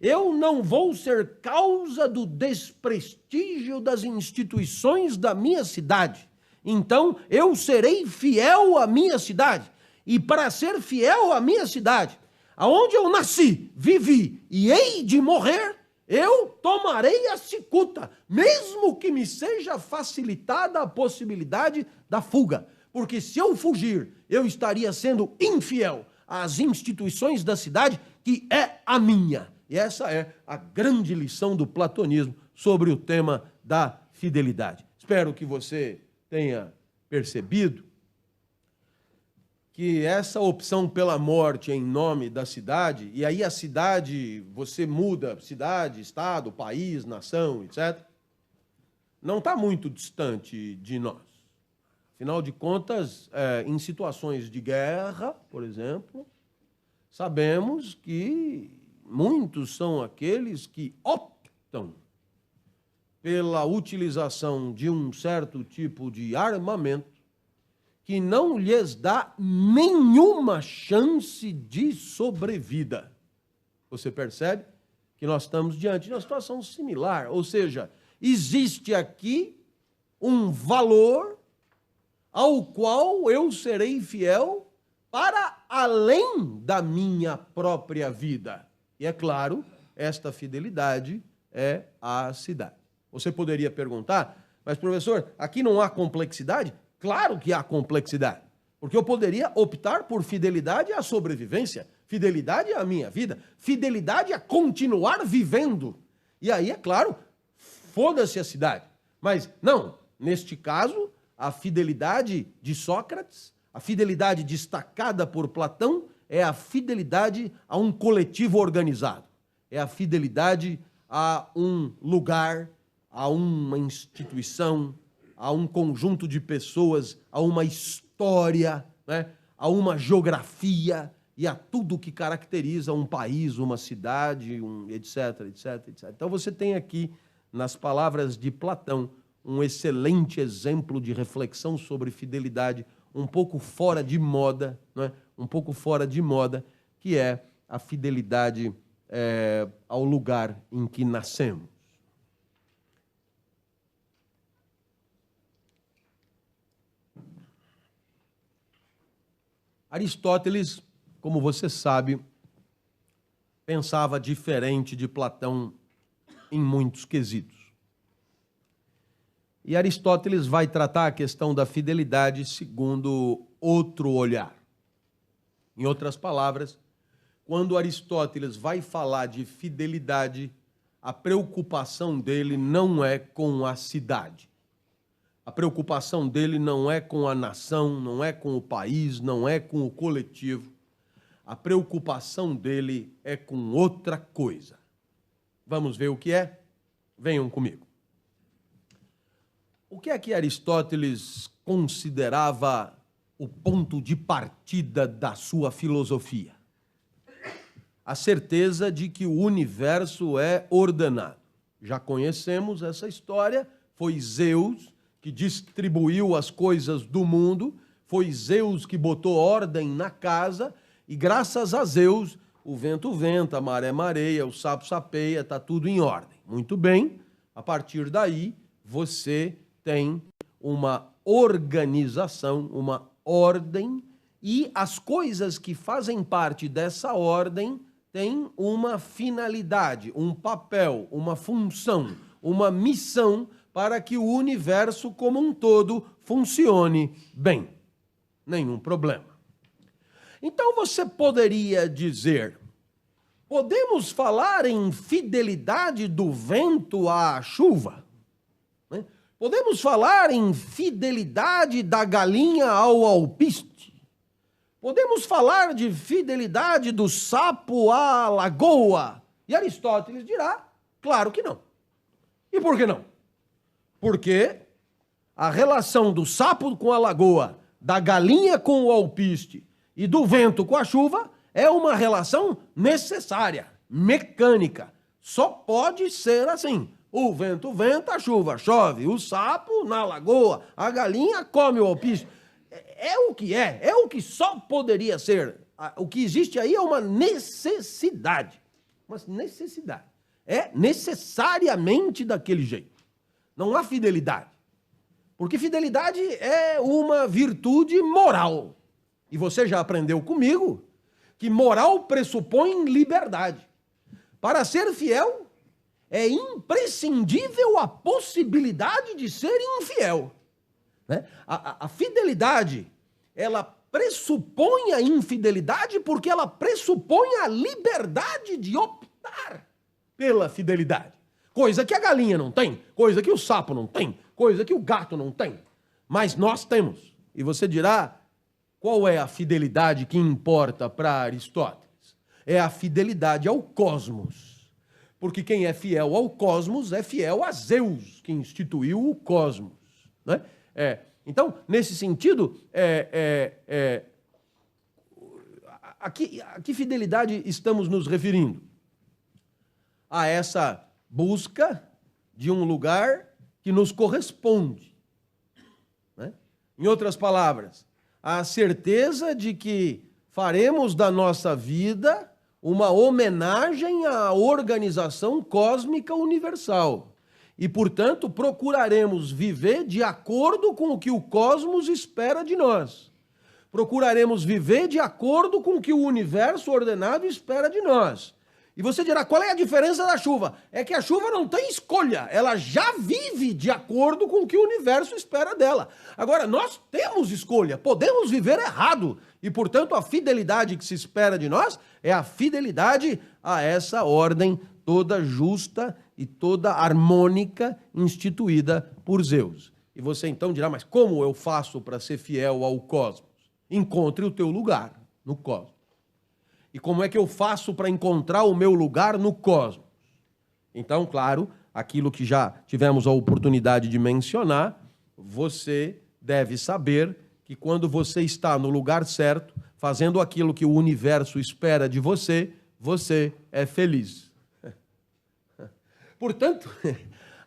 Eu não vou ser causa do desprestígio das instituições da minha cidade. Então, eu serei fiel à minha cidade. E para ser fiel à minha cidade, aonde eu nasci, vivi e hei de morrer, eu tomarei a cicuta, mesmo que me seja facilitada a possibilidade da fuga. Porque se eu fugir, eu estaria sendo infiel às instituições da cidade, que é a minha. E essa é a grande lição do platonismo sobre o tema da fidelidade. Espero que você tenha percebido que essa opção pela morte em nome da cidade, e aí a cidade, você muda cidade, estado, país, nação, etc., não está muito distante de nós. Afinal de contas, em situações de guerra, por exemplo, sabemos que muitos são aqueles que optam pela utilização de um certo tipo de armamento que não lhes dá nenhuma chance de sobrevida. Você percebe que nós estamos diante de uma situação similar. Ou seja, existe aqui um valor ao qual eu serei fiel para além da minha própria vida. E é claro, esta fidelidade é a cidade. Você poderia perguntar, mas professor, aqui não há complexidade? Claro que há complexidade, porque eu poderia optar por fidelidade à sobrevivência, fidelidade à minha vida, fidelidade a continuar vivendo. E aí, é claro, foda-se a cidade. Mas não, neste caso, a fidelidade de Sócrates, a fidelidade destacada por Platão, é a fidelidade a um coletivo organizado. É a fidelidade a um lugar, a uma instituição, a um conjunto de pessoas, a uma história, né? A uma geografia e a tudo que caracteriza um país, uma cidade, etc, etc, etc. Então você tem aqui, nas palavras de Platão, um excelente exemplo de reflexão sobre fidelidade, um pouco fora de moda, né? Um pouco fora de moda, que é a fidelidade ao lugar em que nascemos. Aristóteles, como você sabe, pensava diferente de Platão em muitos quesitos. E Aristóteles vai tratar a questão da fidelidade segundo outro olhar. Em outras palavras, quando Aristóteles vai falar de fidelidade, a preocupação dele não é com a cidade. A preocupação dele não é com a nação, não é com o país, não é com o coletivo. A preocupação dele é com outra coisa. Vamos ver o que é? Venham comigo. O que é que Aristóteles considerava o ponto de partida da sua filosofia? A certeza de que o universo é ordenado. Já conhecemos essa história, foi Zeus que distribuiu as coisas do mundo, foi Zeus que botou ordem na casa, e graças a Zeus, o vento venta, a maré mareia, o sapo sapeia, está tudo em ordem. Muito bem, a partir daí, você tem uma organização, uma ordem, e as coisas que fazem parte dessa ordem têm uma finalidade, um papel, uma função, uma missão para que o universo como um todo funcione bem. Nenhum problema. Então você poderia dizer, podemos falar em fidelidade do vento à chuva? Podemos falar em fidelidade da galinha ao alpiste? Podemos falar de fidelidade do sapo à lagoa? E Aristóteles dirá, claro que não. E por que não? Porque a relação do sapo com a lagoa, da galinha com o alpiste e do vento com a chuva é uma relação necessária, mecânica. Só pode ser assim. O vento venta, a chuva chove, o sapo na lagoa, a galinha come o alpiste. É o que é o que só poderia ser. O que existe aí é uma necessidade. Uma necessidade. É necessariamente daquele jeito. Não há fidelidade. Porque fidelidade é uma virtude moral. E você já aprendeu comigo que moral pressupõe liberdade. Para ser fiel, é imprescindível a possibilidade de ser infiel. Né? A fidelidade, ela pressupõe a infidelidade porque ela pressupõe a liberdade de optar pela fidelidade. Coisa que a galinha não tem, coisa que o sapo não tem, coisa que o gato não tem. Mas nós temos. E você dirá, qual é a fidelidade que importa para Aristóteles? É a fidelidade ao cosmos. Porque quem é fiel ao cosmos é fiel a Zeus, que instituiu o cosmos. Né? Então, nesse sentido, a que fidelidade estamos nos referindo? A essa busca de um lugar que nos corresponde. Né? Em outras palavras, a certeza de que faremos da nossa vida uma homenagem à organização cósmica universal. E, portanto, procuraremos viver de acordo com o que o cosmos espera de nós. Procuraremos viver de acordo com o que o universo ordenado espera de nós. E você dirá, qual é a diferença da chuva? É que a chuva não tem escolha, ela já vive de acordo com o que o universo espera dela. Agora, nós temos escolha, podemos viver errado. E, portanto, a fidelidade que se espera de nós é a fidelidade a essa ordem toda justa e toda harmônica instituída por Zeus. E você então dirá, mas como eu faço para ser fiel ao cosmos? Encontre o teu lugar no cosmos. E como é que eu faço para encontrar o meu lugar no cosmos? Então, claro, aquilo que já tivemos a oportunidade de mencionar, você deve saber que quando você está no lugar certo, fazendo aquilo que o universo espera de você, você é feliz. Portanto,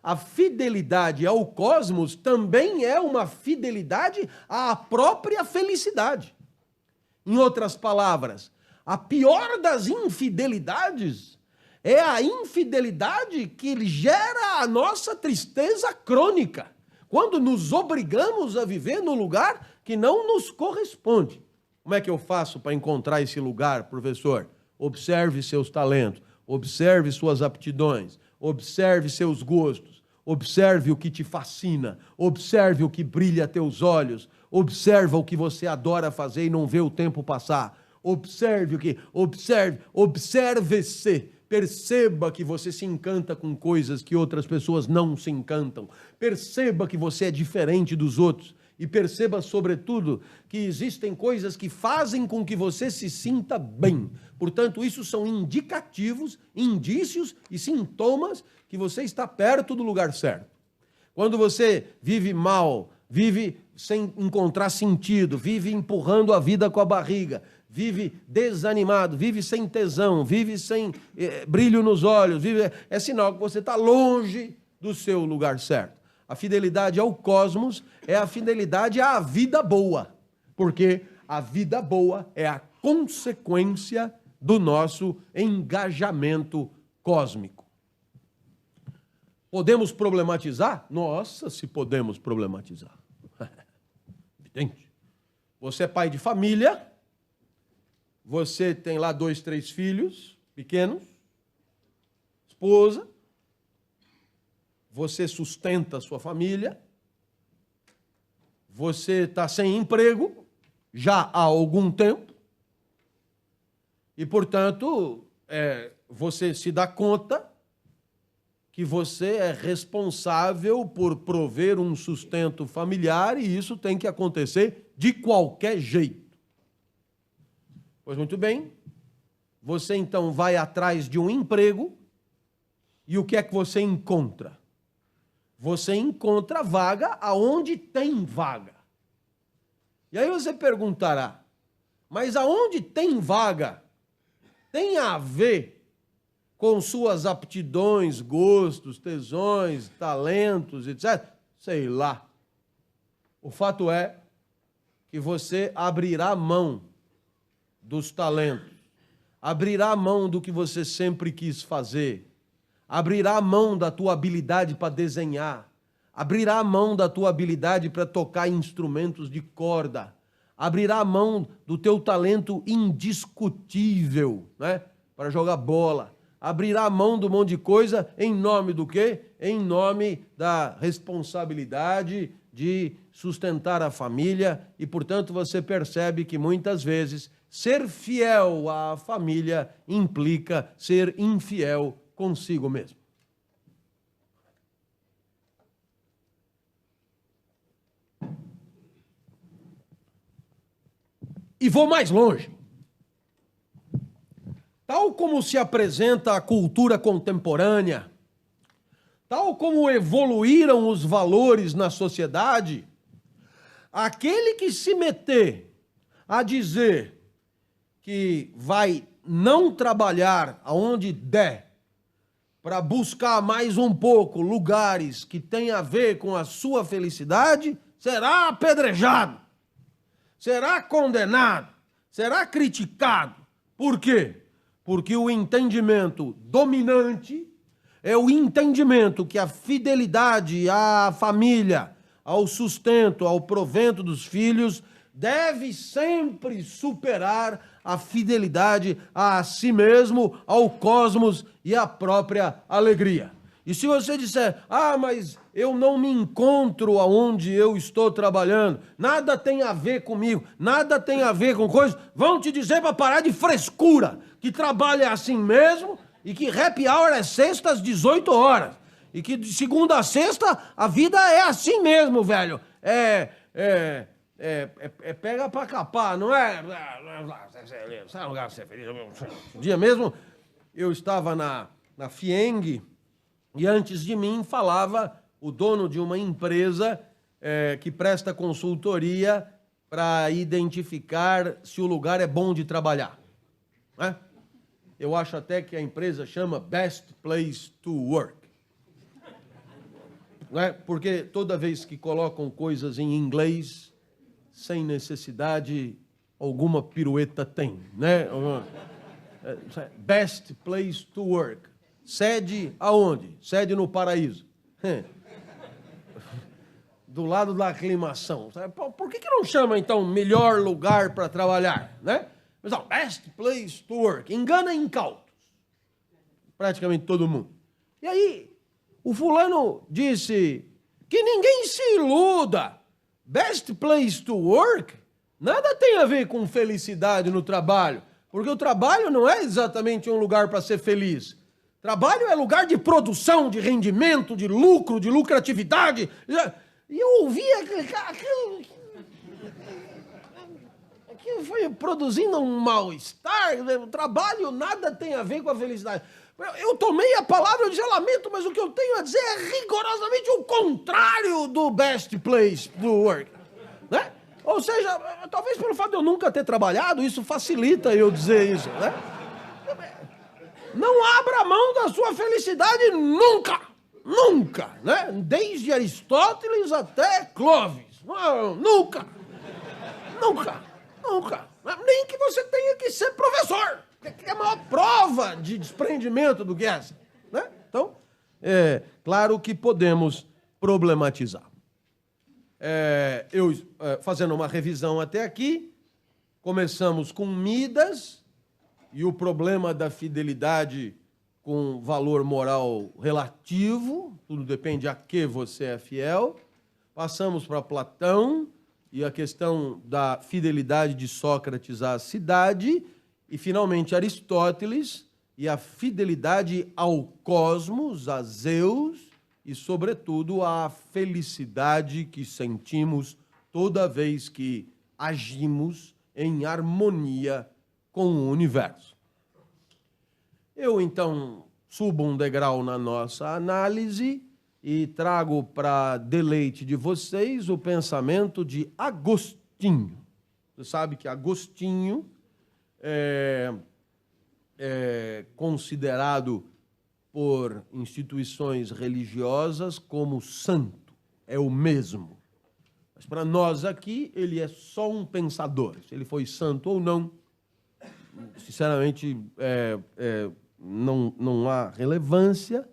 a fidelidade ao cosmos também é uma fidelidade à própria felicidade. Em outras palavras, a pior das infidelidades é a infidelidade que gera a nossa tristeza crônica, quando nos obrigamos a viver no lugar que não nos corresponde. Como é que eu faço para encontrar esse lugar, professor? Observe seus talentos, observe suas aptidões, observe seus gostos, observe o que te fascina, observe o que brilha a teus olhos, observa o que você adora fazer e não vê o tempo passar. Observe o que? Observe-se. Perceba que você se encanta com coisas que outras pessoas não se encantam. Perceba que você é diferente dos outros. E perceba, sobretudo, que existem coisas que fazem com que você se sinta bem. Portanto, isso são indicativos, indícios e sintomas que você está perto do lugar certo. Quando você vive mal, vive sem encontrar sentido, vive empurrando a vida com a barriga, vive desanimado, vive sem tesão, vive sem brilho nos olhos, é sinal que você está longe do seu lugar certo. A fidelidade ao cosmos é a fidelidade à vida boa, porque a vida boa é a consequência do nosso engajamento cósmico. Podemos problematizar? Nossa, se podemos problematizar. Evidente. Você é pai de família, você tem lá 2, 3 filhos pequenos, esposa, você sustenta a sua família, você está sem emprego já há algum tempo e, portanto, você se dá conta que você é responsável por prover um sustento familiar e isso tem que acontecer de qualquer jeito. Pois muito bem, você então vai atrás de um emprego e o que é que você encontra? Você encontra vaga aonde tem vaga. E aí você perguntará, mas aonde tem vaga tem a ver com suas aptidões, gostos, tesões, talentos, etc. Sei lá. O fato é que você abrirá mão dos talentos, abrirá mão do que você sempre quis fazer, abrirá mão da tua habilidade para desenhar, abrirá mão da tua habilidade para tocar instrumentos de corda, abrirá mão do teu talento indiscutível, né, para jogar bola, abrirá mão de um monte de coisa em nome do quê? Em nome da responsabilidade de sustentar a família e, portanto, você percebe que muitas vezes ser fiel à família implica ser infiel consigo mesmo. E vou mais longe. Tal como se apresenta a cultura contemporânea, tal como evoluíram os valores na sociedade, aquele que se meter a dizer que vai não trabalhar aonde der para buscar mais um pouco lugares que têm a ver com a sua felicidade, será apedrejado, será condenado, será criticado. Por quê? Porque o entendimento dominante é o entendimento que a fidelidade à família, ao sustento, ao provento dos filhos, deve sempre superar a fidelidade a si mesmo, ao cosmos e à própria alegria. E se você disser, mas eu não me encontro aonde eu estou trabalhando, nada tem a ver comigo, nada tem a ver com coisas, vão te dizer para parar de frescura, que trabalho é assim mesmo, e que happy hour é sexta às 18 horas. E que de segunda a sexta a vida é assim mesmo, velho. Pega pra capar, não é? Sabe um lugar pra ser feliz? Um dia mesmo eu estava na FIENG e antes de mim falava o dono de uma empresa que presta consultoria para identificar se o lugar é bom de trabalhar. Né? Eu acho até que a empresa chama Best Place to Work. Né? Porque toda vez que colocam coisas em inglês, sem necessidade, alguma pirueta tem, né? Best Place to Work. Sede aonde? Sede no paraíso. Do lado da aclimação. Por que não chama, então, melhor lugar para trabalhar, né? Mas não, Best Place to Work. Engana incautos. Praticamente todo mundo. E aí, o fulano disse que ninguém se iluda. Best Place to Work nada tem a ver com felicidade no trabalho. Porque o trabalho não é exatamente um lugar para ser feliz. Trabalho é lugar de produção, de rendimento, de lucro, de lucratividade. E eu ouvi aquilo foi produzindo um mal-estar. O trabalho nada tem a ver com a felicidade. Eu tomei a palavra de lamento, mas o que eu tenho a dizer é rigorosamente o contrário do best place to work. Né? Ou seja, talvez pelo fato de eu nunca ter trabalhado, isso facilita eu dizer isso. Né? Não abra mão da sua felicidade nunca. Nunca. Né? Desde Aristóteles até Clóvis. Não, nunca. Nunca. Nunca. Nem que você tenha que ser professor. Que é a maior prova de desprendimento do que essa. Né? Então, claro que podemos problematizar. Fazendo uma revisão até aqui, começamos com Midas e o problema da fidelidade com valor moral relativo, tudo depende a que você é fiel. Passamos para Platão e a questão da fidelidade de Sócrates à cidade. E, finalmente, Aristóteles e a fidelidade ao cosmos, a Zeus, e, sobretudo, a felicidade que sentimos toda vez que agimos em harmonia com o universo. Eu, então, subo um degrau na nossa análise e trago para deleite de vocês o pensamento de Agostinho. Você sabe que Agostinho é considerado por instituições religiosas como santo, é o mesmo. Mas para nós aqui, ele é só um pensador. Se ele foi santo ou não, sinceramente, não há relevância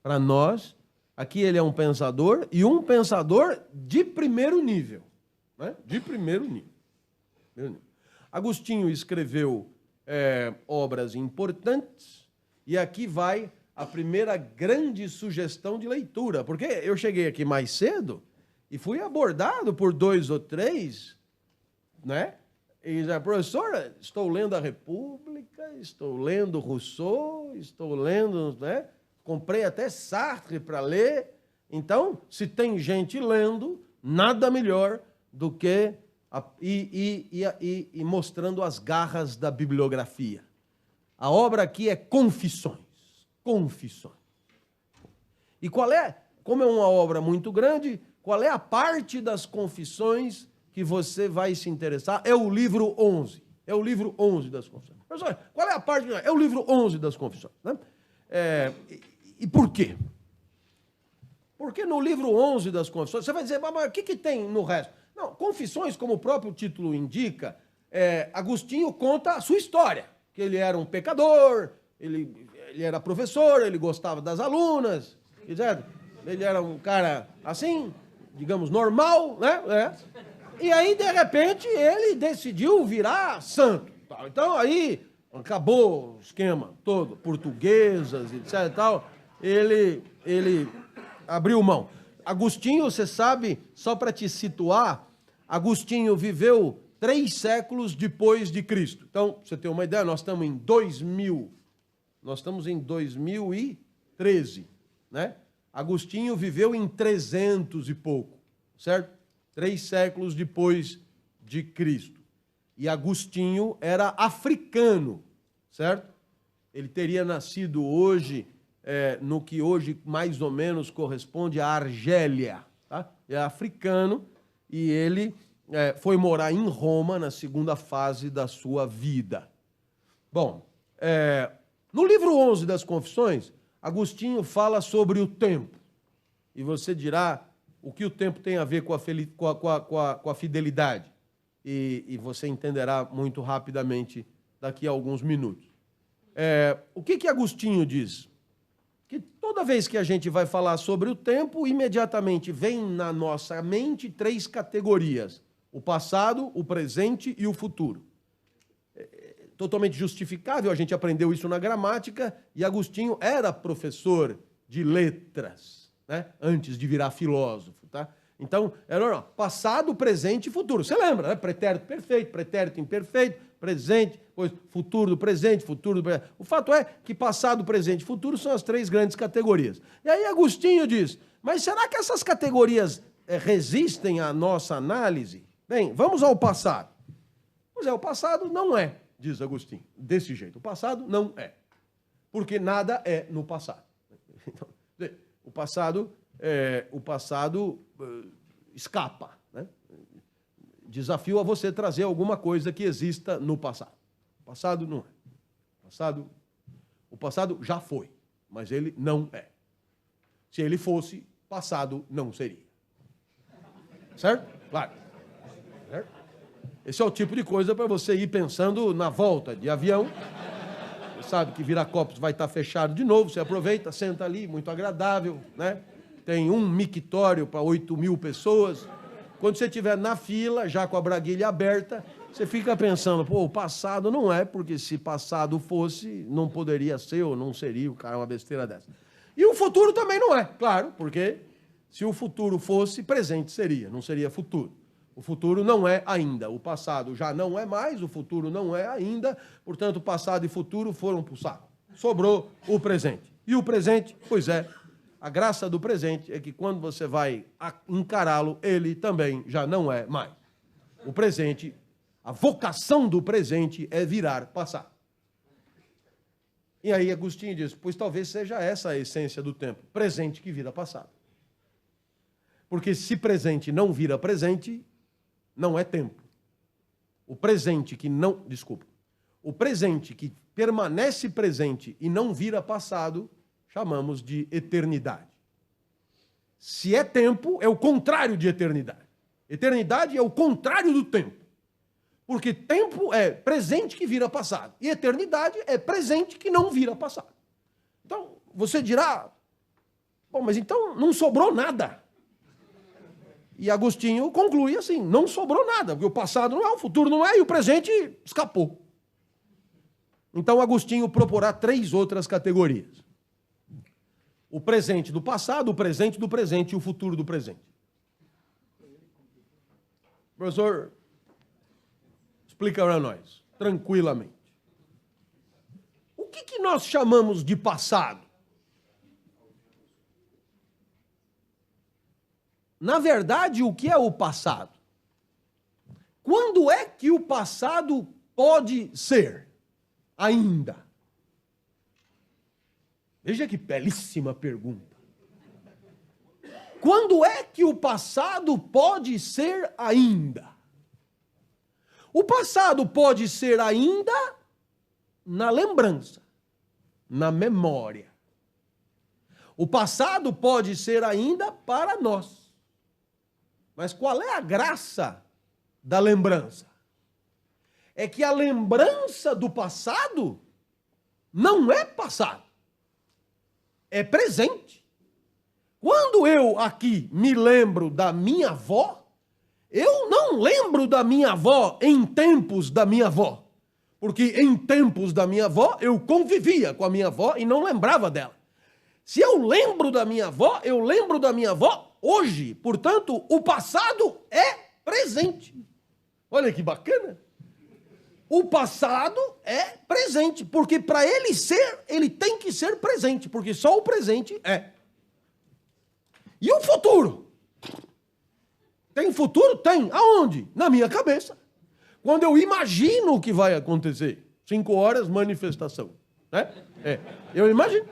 para nós. Aqui ele é um pensador, e um pensador de primeiro nível. Né? De primeiro nível. Agostinho escreveu obras importantes, e aqui vai a primeira grande sugestão de leitura, porque eu cheguei aqui mais cedo e fui abordado por 2 ou 3, né? E disse, professora, estou lendo a República, estou lendo Rousseau, estou lendo, né? Comprei até Sartre para ler. Então, se tem gente lendo, nada melhor do que e mostrando as garras da bibliografia. A obra aqui é Confissões. Confissões. E como é uma obra muito grande, qual é a parte das Confissões que você vai se interessar? É o livro 11. É o livro 11 das Confissões. Professor, qual é a parte? É o livro 11 das Confissões. Né? E por quê? Porque no livro 11 das Confissões, você vai dizer, mas o que tem no resto? Não, Confissões, como o próprio título indica, Agostinho conta a sua história. que ele era um pecador, ele era professor, ele gostava das alunas, certo? Ele era um cara assim, digamos, normal, né? E aí, de repente, ele decidiu virar santo. Então, aí, acabou o esquema todo, portuguesas, etc. e tal, ele abriu mão. Agostinho, você sabe, só para te situar, Agostinho viveu 3 séculos depois de Cristo. Então, pra você ter uma ideia, nós estamos em 2013, né? Agostinho viveu em 300 e pouco, certo? 3 séculos depois de Cristo. E Agostinho era africano, certo? Ele teria nascido hoje, no que hoje mais ou menos corresponde à Argélia, tá? É africano e ele foi morar em Roma na segunda fase da sua vida. Bom, no livro 11 das Confissões, Agostinho fala sobre o tempo. E você dirá o que o tempo tem a ver com a fidelidade. E você entenderá muito rapidamente daqui a alguns minutos. O que Agostinho diz? Que toda vez que a gente vai falar sobre o tempo, imediatamente vem na nossa mente 3 categorias: o passado, o presente e o futuro. Totalmente justificável, a gente aprendeu isso na gramática, e Agostinho era professor de letras, né? Antes de virar filósofo, tá? Então, era passado, presente e futuro. Você lembra, né? Pretérito perfeito, pretérito imperfeito, presente, depois futuro do presente, futuro do presente. O fato é que passado, presente e futuro são as 3 grandes categorias. E aí Agostinho diz, mas será que essas categorias resistem à nossa análise? Bem, vamos ao passado. Pois o passado não é, diz Agostinho, desse jeito. O passado não é, porque nada é no passado. Então, o passado escapa, né? Desafio a você trazer alguma coisa que exista no passado. O passado não é. O passado já foi, mas ele não é. Se ele fosse, passado não seria. Certo? Claro. Certo? Esse é o tipo de coisa para você ir pensando na volta de avião. Você sabe que Viracopos vai estar fechado de novo, você aproveita, senta ali, muito agradável, né? Tem um mictório para 8.000 pessoas. Quando você estiver na fila, já com a braguilha aberta, você fica pensando, pô, o passado não é, porque se passado fosse, não poderia ser ou não seria, o cara é uma besteira dessa. E o futuro também não é, claro, porque se o futuro fosse, presente seria, não seria futuro. O futuro não é ainda, o passado já não é mais, o futuro não é ainda, portanto, passado e futuro foram pro saco. Sobrou o presente. E o presente, pois é, a graça do presente é que quando você vai encará-lo, ele também já não é mais. O presente, a vocação do presente é virar passado. E aí Agostinho diz, pois talvez seja essa a essência do tempo, presente que vira passado. Porque se presente não vira presente, não é tempo. O presente que não, desculpa, o presente que permanece presente e não vira passado, chamamos de eternidade. Se é tempo, é o contrário de eternidade. Eternidade é o contrário do tempo. Porque tempo é presente que vira passado. E eternidade é presente que não vira passado. Então, você dirá, bom, mas então não sobrou nada. E Agostinho conclui assim, não sobrou nada, porque o passado não é, o futuro não é, e o presente escapou. Então Agostinho proporá 3 outras categorias. O presente do passado, o presente do presente e o futuro do presente. Professor, explica para nós, tranquilamente. O que nós chamamos de passado? Na verdade, o que é o passado? Quando é que o passado pode ser ainda? Veja que belíssima pergunta. Quando é que o passado pode ser ainda? O passado pode ser ainda na lembrança, na memória. O passado pode ser ainda para nós. Mas qual é a graça da lembrança? é que a lembrança do passado não é passado, é presente. Quando eu aqui me lembro da minha avó, eu não lembro da minha avó em tempos da minha avó. Porque em tempos da minha avó, eu convivia com a minha avó e não lembrava dela. Se eu lembro da minha avó, eu lembro da minha avó hoje. Portanto, o passado é presente. Olha que bacana. O passado é presente, porque para ele ser, ele tem que ser presente, porque só o presente é. E o futuro? Tem futuro? Tem. Aonde? Na minha cabeça. Quando eu imagino o que vai acontecer. 5 horas, manifestação. Né? Eu imagino.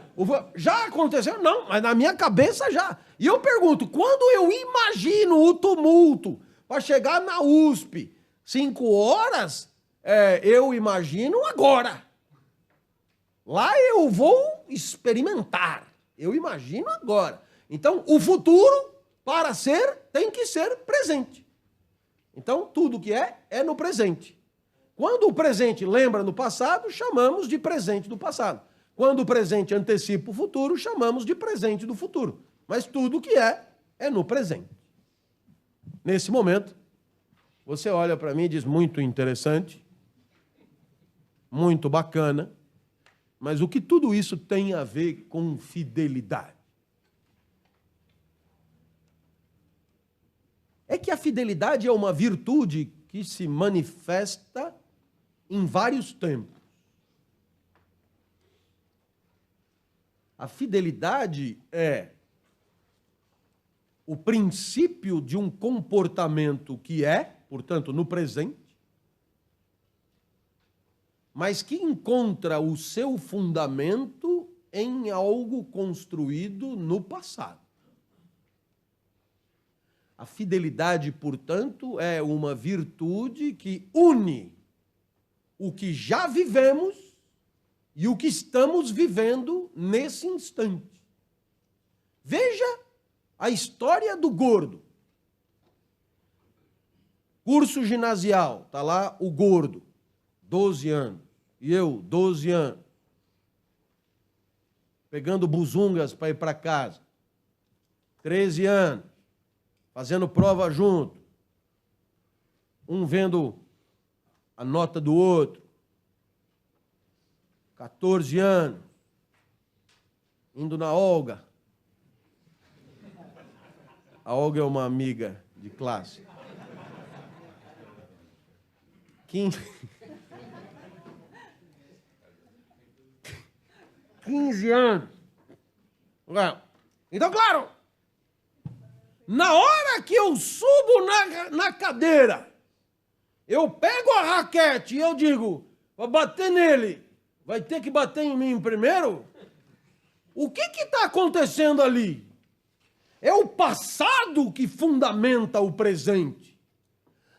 Já aconteceu? Não, mas na minha cabeça já. E eu pergunto, quando eu imagino o tumulto para chegar na USP, 5 horas, eu imagino agora. Lá eu vou experimentar. Eu imagino agora. Então, o futuro, para ser, tem que ser presente. Então, tudo que é no presente. Quando o presente lembra no passado, chamamos de presente do passado. Quando o presente antecipa o futuro, chamamos de presente do futuro. Mas tudo que é no presente. Nesse momento, você olha para mim e diz, muito interessante, muito bacana, mas o que tudo isso tem a ver com fidelidade? É que a fidelidade é uma virtude que se manifesta em vários tempos. A fidelidade é o princípio de um comportamento que portanto, no presente, mas que encontra o seu fundamento em algo construído no passado. A fidelidade, portanto, é uma virtude que une o que já vivemos e o que estamos vivendo nesse instante. Veja a história do gordo. Curso ginasial, está lá o gordo, 12 anos, e eu, 12 anos, pegando buzungas para ir para casa, 13 anos, fazendo prova junto, um vendo a nota do outro, 14 anos, indo na Olga. A Olga é uma amiga de classe. 15 anos. Então, claro, na hora que eu subo na cadeira, eu pego a raquete e eu digo, vou bater nele, vai ter que bater em mim primeiro? O que está acontecendo ali? É o passado que fundamenta o presente.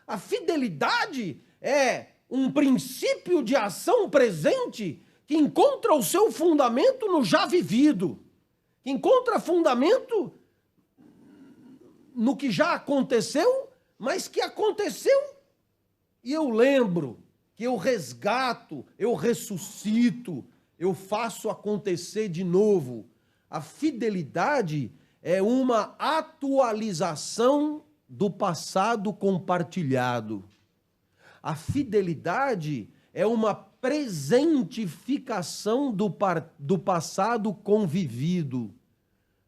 A fidelidade é um princípio de ação presente que encontra o seu fundamento no já vivido, que encontra fundamento no que já aconteceu, mas que aconteceu e eu lembro, que eu resgato, eu ressuscito, eu faço acontecer de novo. A fidelidade é uma atualização do passado compartilhado. A fidelidade é uma presentificação do passado convivido.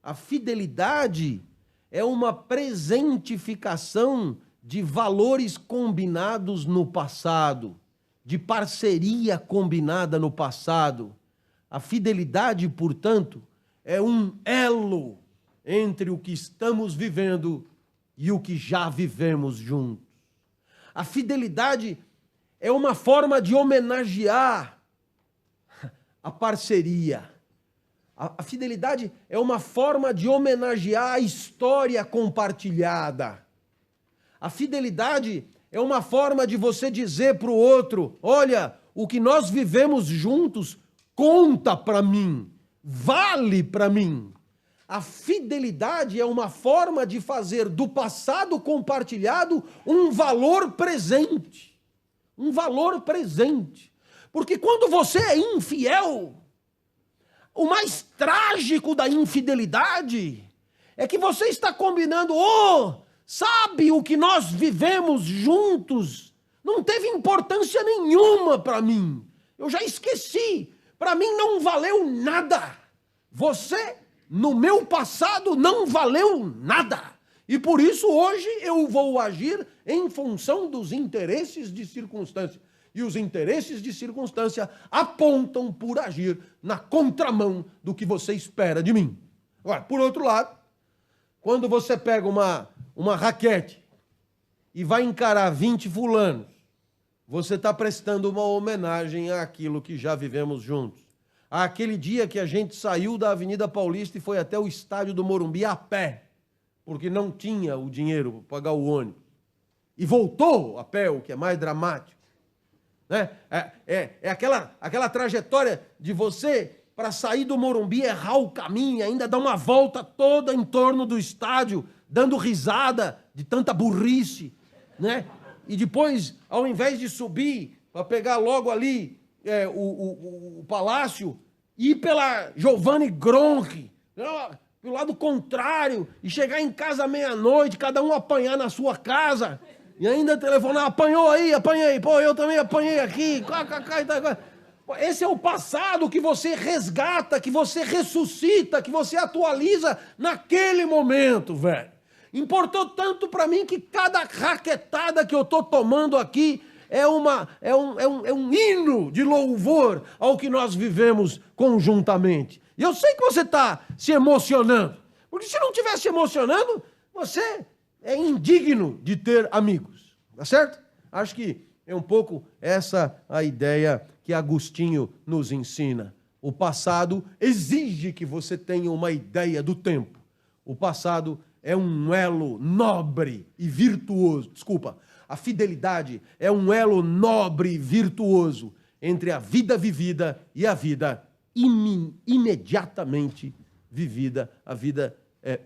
A fidelidade é uma presentificação de valores combinados no passado, de parceria combinada no passado. A fidelidade, portanto, é um elo entre o que estamos vivendo e o que já vivemos juntos. A fidelidade é uma forma de homenagear a parceria. A fidelidade é uma forma de homenagear a história compartilhada. A fidelidade é uma forma de você dizer para o outro, olha, o que nós vivemos juntos conta para mim, vale para mim. A fidelidade é uma forma de fazer do passado compartilhado um valor presente. um valor presente. Porque quando você é infiel, o mais trágico da infidelidade é que você está combinando, sabe o que nós vivemos juntos? Não teve importância nenhuma para mim. Eu já esqueci. Para mim não valeu nada. Você, no meu passado, não valeu nada. E por isso hoje eu vou agir em função dos interesses de circunstância. E os interesses de circunstância apontam por agir na contramão do que você espera de mim. Agora, por outro lado, quando você pega uma raquete e vai encarar 20 fulanos, você está prestando uma homenagem àquilo que já vivemos juntos. Àquele dia que a gente saiu da Avenida Paulista e foi até o estádio do Morumbi a pé, porque não tinha o dinheiro para pagar o ônibus. E voltou a pé, o que é mais dramático. Né? É aquela trajetória de você, para sair do Morumbi, errar o caminho, ainda dar uma volta toda em torno do estádio, dando risada de tanta burrice, né? E depois, ao invés de subir para pegar logo ali o palácio, ir pela Giovanni Gronchi, pelo lado contrário, e chegar em casa meia-noite, cada um apanhar na sua casa, e ainda telefonar, apanhou aí, apanhei, pô, eu também apanhei aqui, esse é o passado que você resgata, que você ressuscita, que você atualiza naquele momento, velho. Importou tanto para mim que cada raquetada que eu tô tomando aqui é um hino de louvor ao que nós vivemos conjuntamente. E eu sei que você está se emocionando, porque se não estivesse se emocionando, você é indigno de ter amigos, tá certo? Acho que é um pouco essa a ideia que Agostinho nos ensina. O passado exige que você tenha uma ideia do tempo. O passado é um elo nobre e virtuoso. Desculpa, a fidelidade é um elo nobre e virtuoso entre a vida vivida e a vida imediatamente vivida, a vida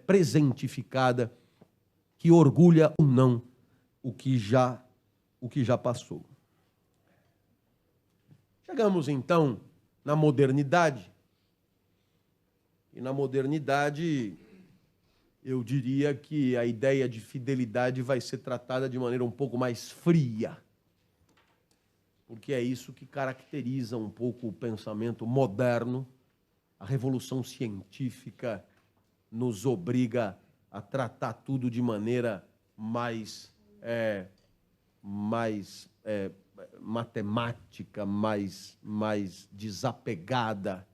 presentificada, que orgulha ou não o que já passou. Chegamos então na modernidade. E na modernidade, eu diria que a ideia de fidelidade vai ser tratada de maneira um pouco mais fria. Porque é isso que caracteriza um pouco o pensamento moderno. A revolução científica nos obriga a tratar tudo de maneira mais matemática, mais desapegada.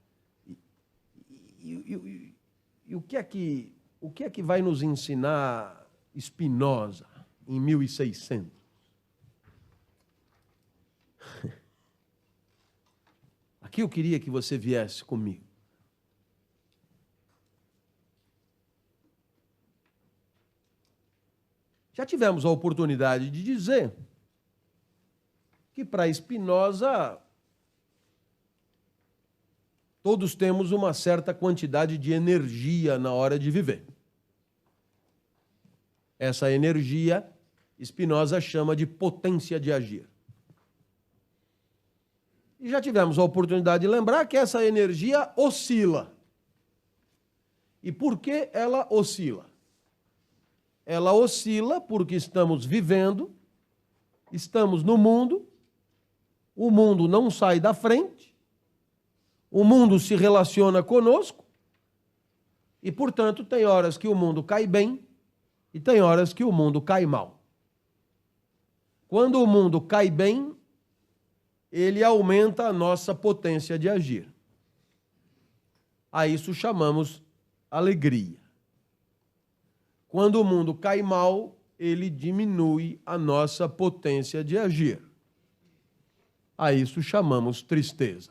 E o que é que vai nos ensinar Spinoza em 1600? Aqui eu queria que você viesse comigo. Já tivemos a oportunidade de dizer que para Spinoza todos temos uma certa quantidade de energia na hora de viver. Essa energia, Spinoza chama de potência de agir. E já tivemos a oportunidade de lembrar que essa energia oscila. E por que ela oscila? Ela oscila porque estamos vivendo, estamos no mundo, o mundo não sai da frente, o mundo se relaciona conosco e, portanto, tem horas que o mundo cai bem e tem horas que o mundo cai mal. Quando o mundo cai bem, ele aumenta a nossa potência de agir. A isso chamamos alegria. Quando o mundo cai mal, ele diminui a nossa potência de agir. A isso chamamos tristeza.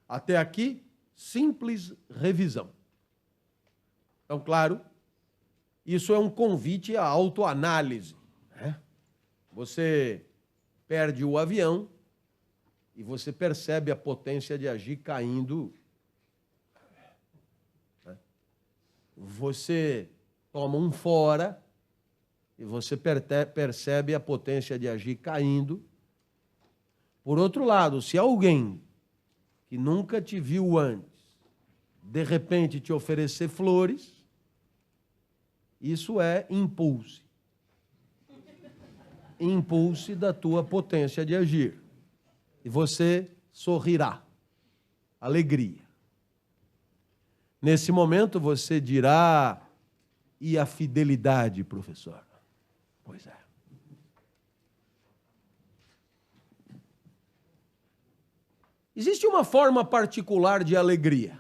Até aqui, simples revisão. Então, claro, isso é um convite à autoanálise, né? Você perde o avião e você percebe a potência de agir caindo. Né? Você toma um fora e você percebe a potência de agir caindo. Por outro lado, se alguém que nunca te viu antes, de repente te oferecer flores, isso é impulso. Impulso da tua potência de agir. E você sorrirá. Alegria. Nesse momento você dirá: e a fidelidade, professor? Pois é. Existe uma forma particular de alegria.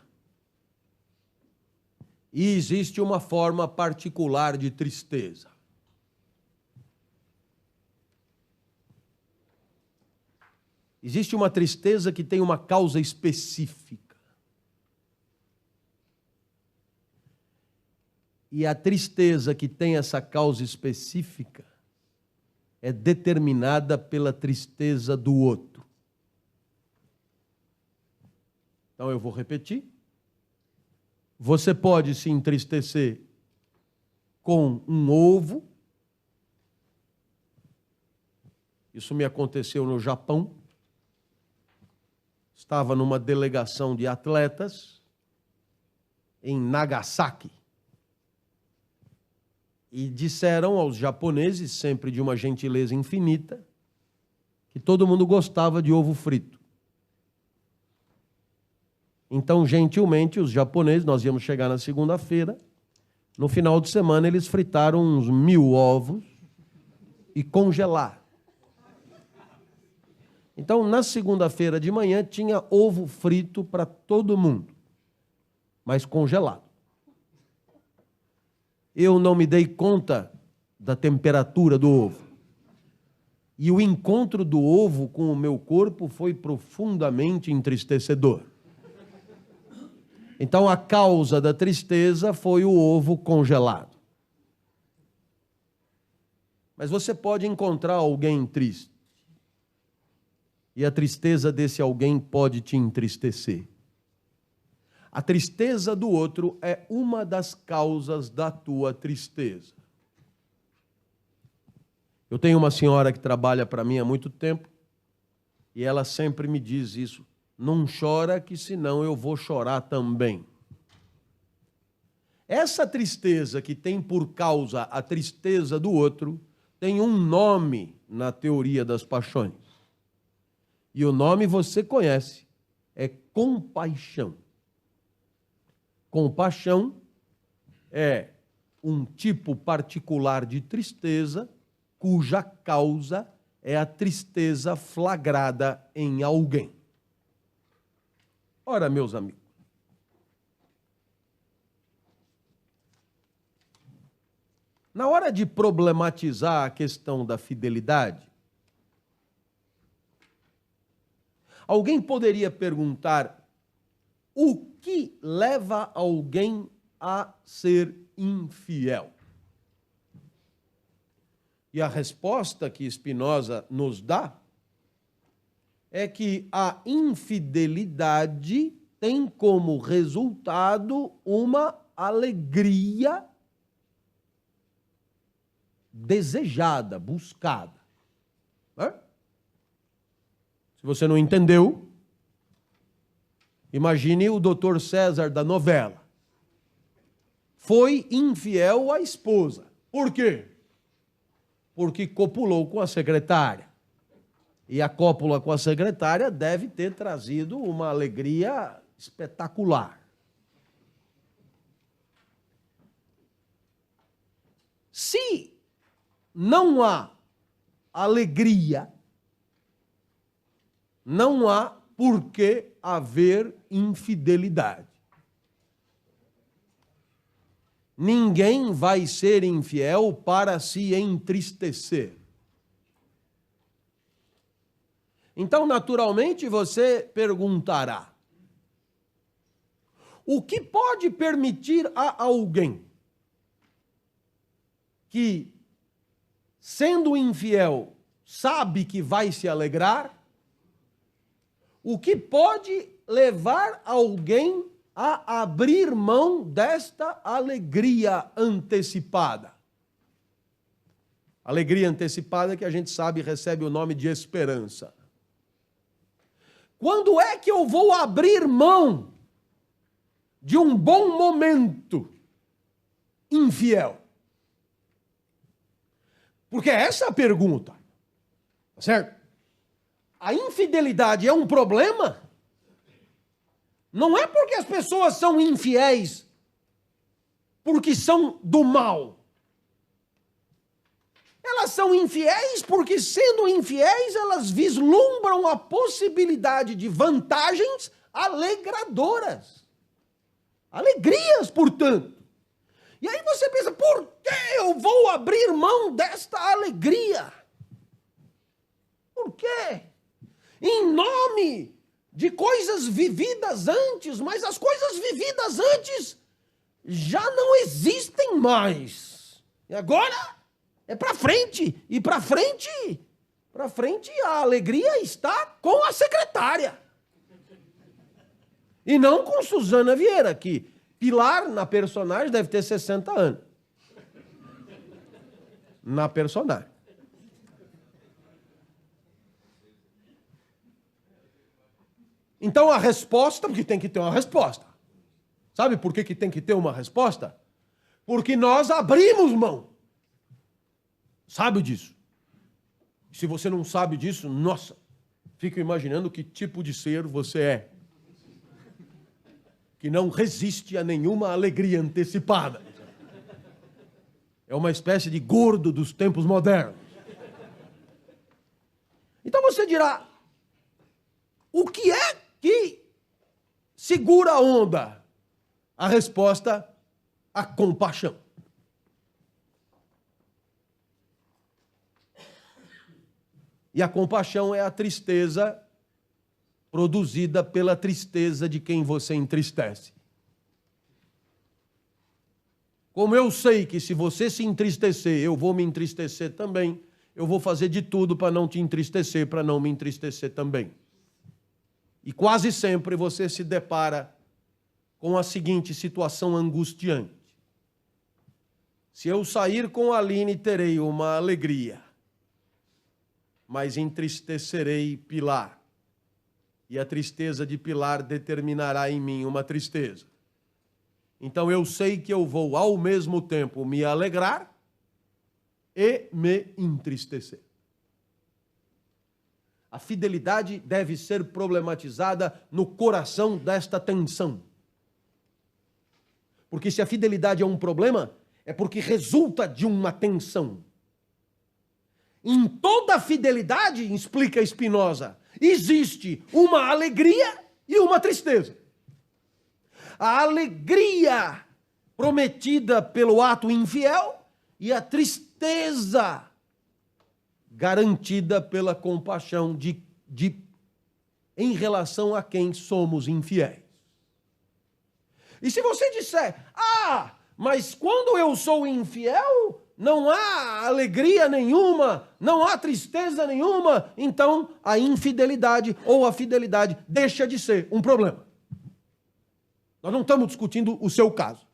E existe uma forma particular de tristeza. Existe uma tristeza que tem uma causa específica. E a tristeza que tem essa causa específica é determinada pela tristeza do outro. Então eu vou repetir. Você pode se entristecer com um ovo. Isso me aconteceu no Japão. Estava numa delegação de atletas em Nagasaki. E disseram aos japoneses, sempre de uma gentileza infinita, que todo mundo gostava de ovo frito. Então, gentilmente, os japoneses, nós íamos chegar na segunda-feira, no final de semana eles fritaram uns 1000 ovos e congelaram. Então, na segunda-feira de manhã, tinha ovo frito para todo mundo, mas congelado. Eu não me dei conta da temperatura do ovo. E o encontro do ovo com o meu corpo foi profundamente entristecedor. Então, a causa da tristeza foi o ovo congelado. Mas você pode encontrar alguém triste. E a tristeza desse alguém pode te entristecer. A tristeza do outro é uma das causas da tua tristeza. Eu tenho uma senhora que trabalha para mim há muito tempo, e ela sempre me diz isso: não chora, que senão eu vou chorar também. Essa tristeza que tem por causa a tristeza do outro, tem um nome na teoria das paixões. E o nome você conhece, é compaixão. Compaixão é um tipo particular de tristeza, cuja causa é a tristeza flagrada em alguém. Ora, meus amigos, na hora de problematizar a questão da fidelidade, alguém poderia perguntar: o que leva alguém a ser infiel? E a resposta que Spinoza nos dá é que a infidelidade tem como resultado uma alegria desejada, buscada. Se você não entendeu, imagine o Dr. César da novela. Foi infiel à esposa. Por quê? Porque copulou com a secretária. E a cópula com a secretária deve ter trazido uma alegria espetacular. Se não há alegria, não há por que haver infidelidade. Ninguém vai ser infiel para se entristecer. Então, naturalmente, você perguntará: o que pode permitir a alguém que, sendo infiel, sabe que vai se alegrar? O que pode levar alguém a abrir mão desta alegria antecipada? Alegria antecipada que a gente sabe recebe o nome de esperança. Quando é que eu vou abrir mão de um bom momento infiel? Porque essa é a pergunta, tá certo? A infidelidade é um problema? Não é porque as pessoas são infiéis porque são do mal. Elas são infiéis porque, sendo infiéis, elas vislumbram a possibilidade de vantagens alegradoras. Alegrias, portanto. E aí você pensa, por que eu vou abrir mão desta alegria? Por quê? Em nome de coisas vividas antes, mas as coisas vividas antes já não existem mais. E agora é para frente. E para frente a alegria está com a secretária. E não com Suzana Vieira, que Pilar, na personagem, deve ter 60 anos. Na personagem. Então a resposta, porque tem que ter uma resposta. Sabe por que tem que ter uma resposta? Porque nós abrimos mão. Sabe disso? Se você não sabe disso, nossa, fico imaginando que tipo de ser você é. Que não resiste a nenhuma alegria antecipada. É uma espécie de gordo dos tempos modernos. Então você dirá, o que é que segura a onda? A resposta, a compaixão. E a compaixão é a tristeza produzida pela tristeza de quem você entristece. Como eu sei que se você se entristecer, eu vou me entristecer também, eu vou fazer de tudo para não te entristecer, para não me entristecer também. E quase sempre você se depara com a seguinte situação angustiante. Se eu sair com a Aline, terei uma alegria, mas entristecerei Pilar. E a tristeza de Pilar determinará em mim uma tristeza. Então eu sei que eu vou ao mesmo tempo me alegrar e me entristecer. A fidelidade deve ser problematizada no coração desta tensão. Porque se a fidelidade é um problema, é porque resulta de uma tensão. Em toda fidelidade, explica Spinoza, existe uma alegria e uma tristeza. A alegria prometida pelo ato infiel e a tristeza garantida pela compaixão em relação a quem somos infiéis. E se você disser, mas quando eu sou infiel, não há alegria nenhuma, não há tristeza nenhuma, então a infidelidade ou a fidelidade deixa de ser um problema. Nós não estamos discutindo o seu caso.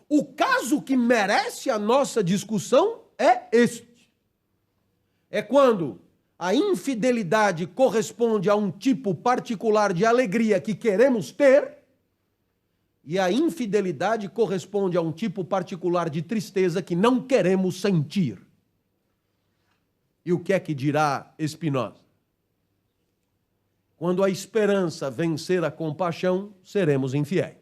O caso que merece a nossa discussão é este. É quando a infidelidade corresponde a um tipo particular de alegria que queremos ter, e a infidelidade corresponde a um tipo particular de tristeza que não queremos sentir. E o que é que dirá Spinoza? Quando a esperança vencer a compaixão, seremos infiéis.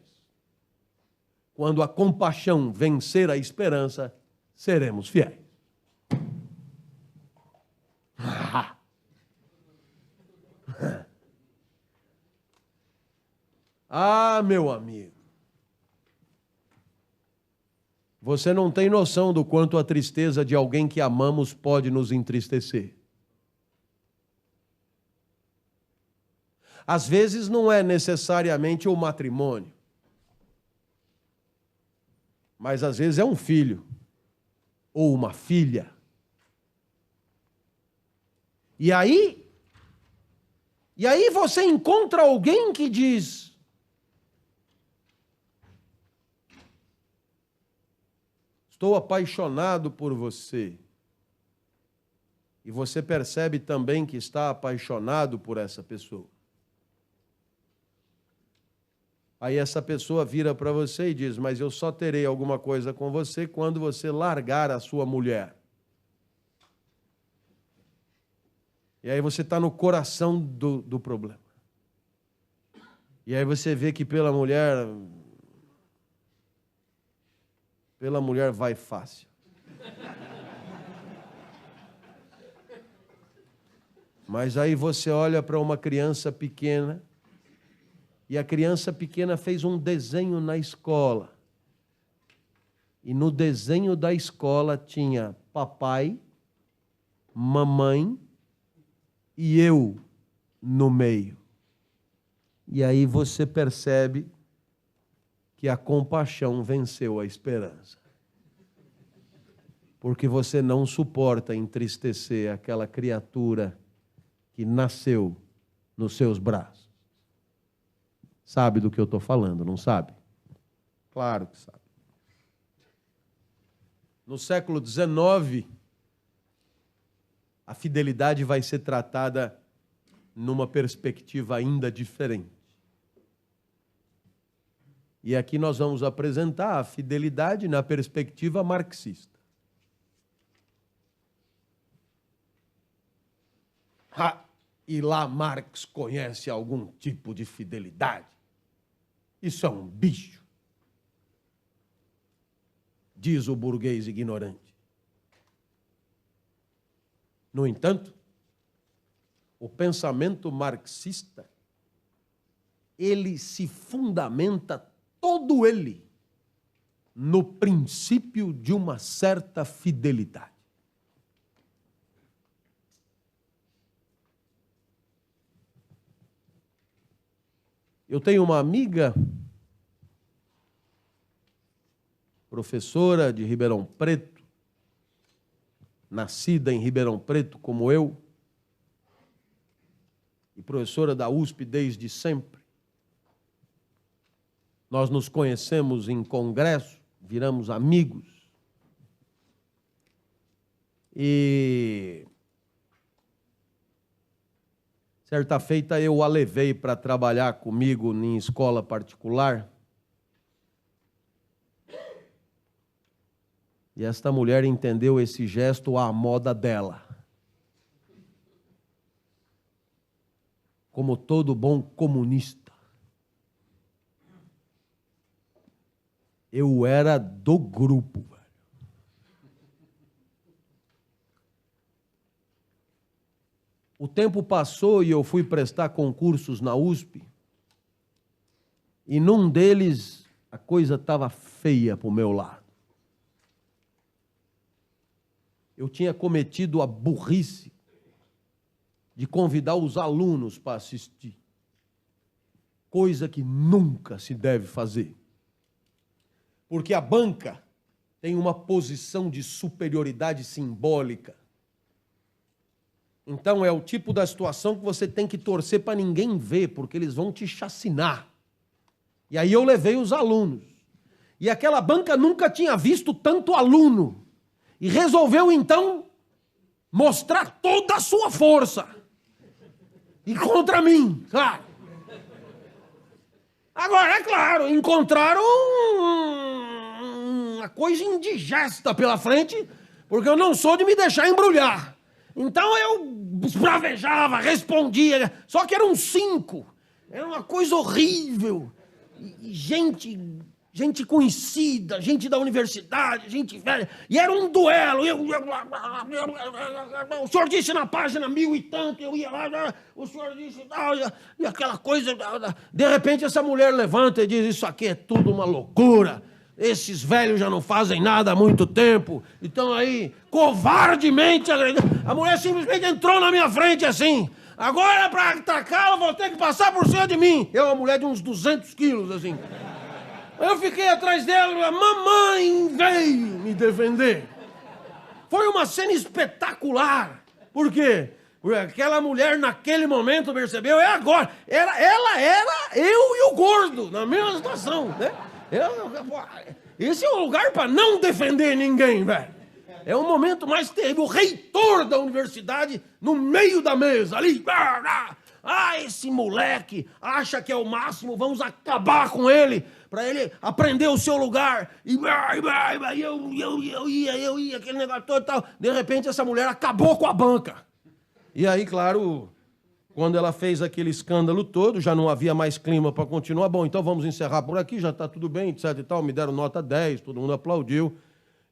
Quando a compaixão vencer a esperança, seremos fiéis. Meu amigo. Você não tem noção do quanto a tristeza de alguém que amamos pode nos entristecer. Às vezes não é necessariamente o matrimônio, mas às vezes é um filho ou uma filha. E aí você encontra alguém que diz: estou apaixonado por você. E você percebe também que está apaixonado por essa pessoa. Aí essa pessoa vira para você e diz, mas eu só terei alguma coisa com você quando você largar a sua mulher. E aí você está no coração do problema. E aí você vê que pela mulher vai fácil. Mas aí você olha para uma criança pequena, e a criança pequena fez um desenho na escola. E no desenho da escola tinha papai, mamãe e eu no meio. E aí você percebe que a compaixão venceu a esperança. Porque você não suporta entristecer aquela criatura que nasceu nos seus braços. Sabe do que eu estou falando, não sabe? Claro que sabe. No século XIX, a fidelidade vai ser tratada numa perspectiva ainda diferente. E aqui nós vamos apresentar a fidelidade na perspectiva marxista. E lá Marx conhece algum tipo de fidelidade? Isso é um bicho, diz o burguês ignorante. No entanto, o pensamento marxista, ele se fundamenta todo ele no princípio de uma certa fidelidade. Eu tenho uma amiga, professora de Ribeirão Preto, nascida em Ribeirão Preto como eu, e professora da USP desde sempre. Nós nos conhecemos em congresso, viramos amigos. E certa feita eu a levei para trabalhar comigo em escola particular. E esta mulher entendeu esse gesto à moda dela. Como todo bom comunista. Eu era do grupo, velho. O tempo passou e eu fui prestar concursos na USP. E num deles a coisa estava feia para o meu lado. Eu tinha cometido a burrice de convidar os alunos para assistir. Coisa que nunca se deve fazer. Porque a banca tem uma posição de superioridade simbólica. Então é o tipo da situação que você tem que torcer para ninguém ver, porque eles vão te chacinar. E aí eu levei os alunos. E aquela banca nunca tinha visto tanto aluno. E resolveu então mostrar toda a sua força. E contra mim, claro. Agora, é claro, encontraram uma coisa indigesta pela frente, porque eu não sou de me deixar embrulhar. Então eu esbravejava, respondia, só que eram 5. Era uma coisa horrível. E gente conhecida, gente da universidade, gente velha. E era um duelo. O senhor disse na página 1000 e tanto, eu ia lá, o senhor disse... E aquela coisa... De repente essa mulher levanta e diz, isso aqui é tudo uma loucura. Esses velhos já não fazem nada há muito tempo. Então aí, covardemente... A mulher simplesmente entrou na minha frente assim. Agora, para atacá-la, vou ter que passar por cima de mim. Eu, uma mulher de uns 200 quilos, assim. Eu fiquei atrás dela, a mamãe veio me defender. Foi uma cena espetacular. Por quê? Porque aquela mulher, naquele momento, percebeu, é agora. Ela era eu e o gordo, na mesma situação, né? Esse é um lugar para não defender ninguém, velho. É o momento mais terrível. O reitor da universidade, no meio da mesa, ali. Ah, esse moleque acha que é o máximo, vamos acabar com ele, para ele aprender o seu lugar. E eu ia, aquele negócio todo e tal. De repente, essa mulher acabou com a banca. E aí, claro, quando ela fez aquele escândalo todo, já não havia mais clima para continuar. Bom, então vamos encerrar por aqui, já está tudo bem, etc e tal. Me deram nota 10, todo mundo aplaudiu,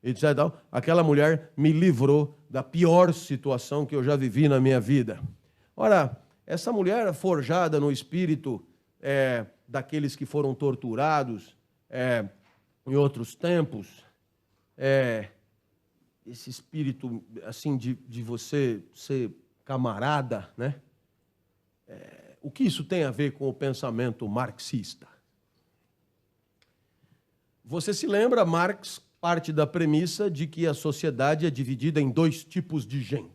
etc e tal. Aquela mulher me livrou da pior situação que eu já vivi na minha vida. Ora, essa mulher forjada no espírito daqueles que foram torturados em outros tempos, esse espírito assim de você ser camarada, né? O que isso tem a ver com o pensamento marxista? Você se lembra, Marx parte da premissa de que a sociedade é dividida em dois tipos de gente.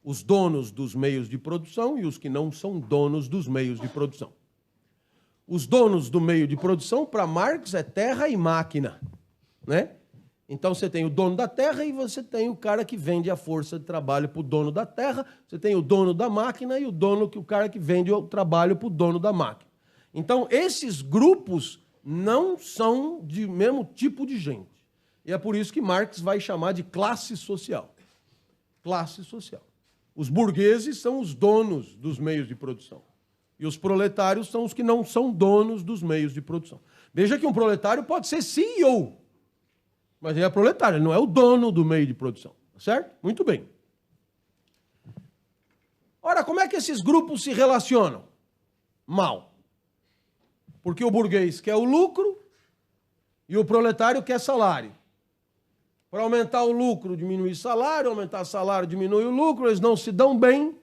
Os donos dos meios de produção e os que não são donos dos meios de produção. Os donos do meio de produção, para Marx, é terra e máquina, né? Então você tem o dono da terra e você tem o cara que vende a força de trabalho para o dono da terra, você tem o dono da máquina e o cara que vende o trabalho para o dono da máquina. Então esses grupos não são de mesmo tipo de gente. E é por isso que Marx vai chamar de classe social. Classe social. Os burgueses são os donos dos meios de produção. E os proletários são os que não são donos dos meios de produção. Veja que um proletário pode ser CEO, mas ele é proletário, ele não é o dono do meio de produção. Certo? Muito bem. Ora, como é que esses grupos se relacionam? Mal. Porque o burguês quer o lucro e o proletário quer salário. Para aumentar o lucro, diminuir o salário, aumentar o salário, diminui o lucro, eles não se dão bem.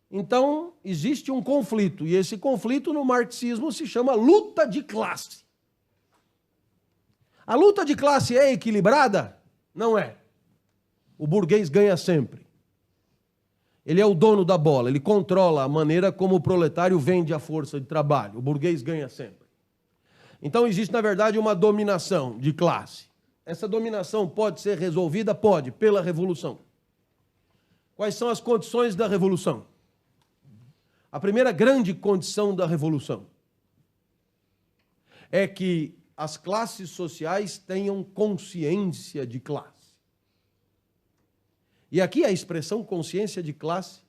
Então, existe um conflito. E esse conflito no marxismo se chama luta de classe. A luta de classe é equilibrada? Não é. O burguês ganha sempre. Ele é o dono da bola, ele controla a maneira como o proletário vende a força de trabalho. O burguês ganha sempre. Então existe, na verdade, uma dominação de classe. Essa dominação pode ser resolvida? Pode, pela revolução. Quais são as condições da revolução? A primeira grande condição da revolução é que as classes sociais tenham consciência de classe. E aqui a expressão consciência de classe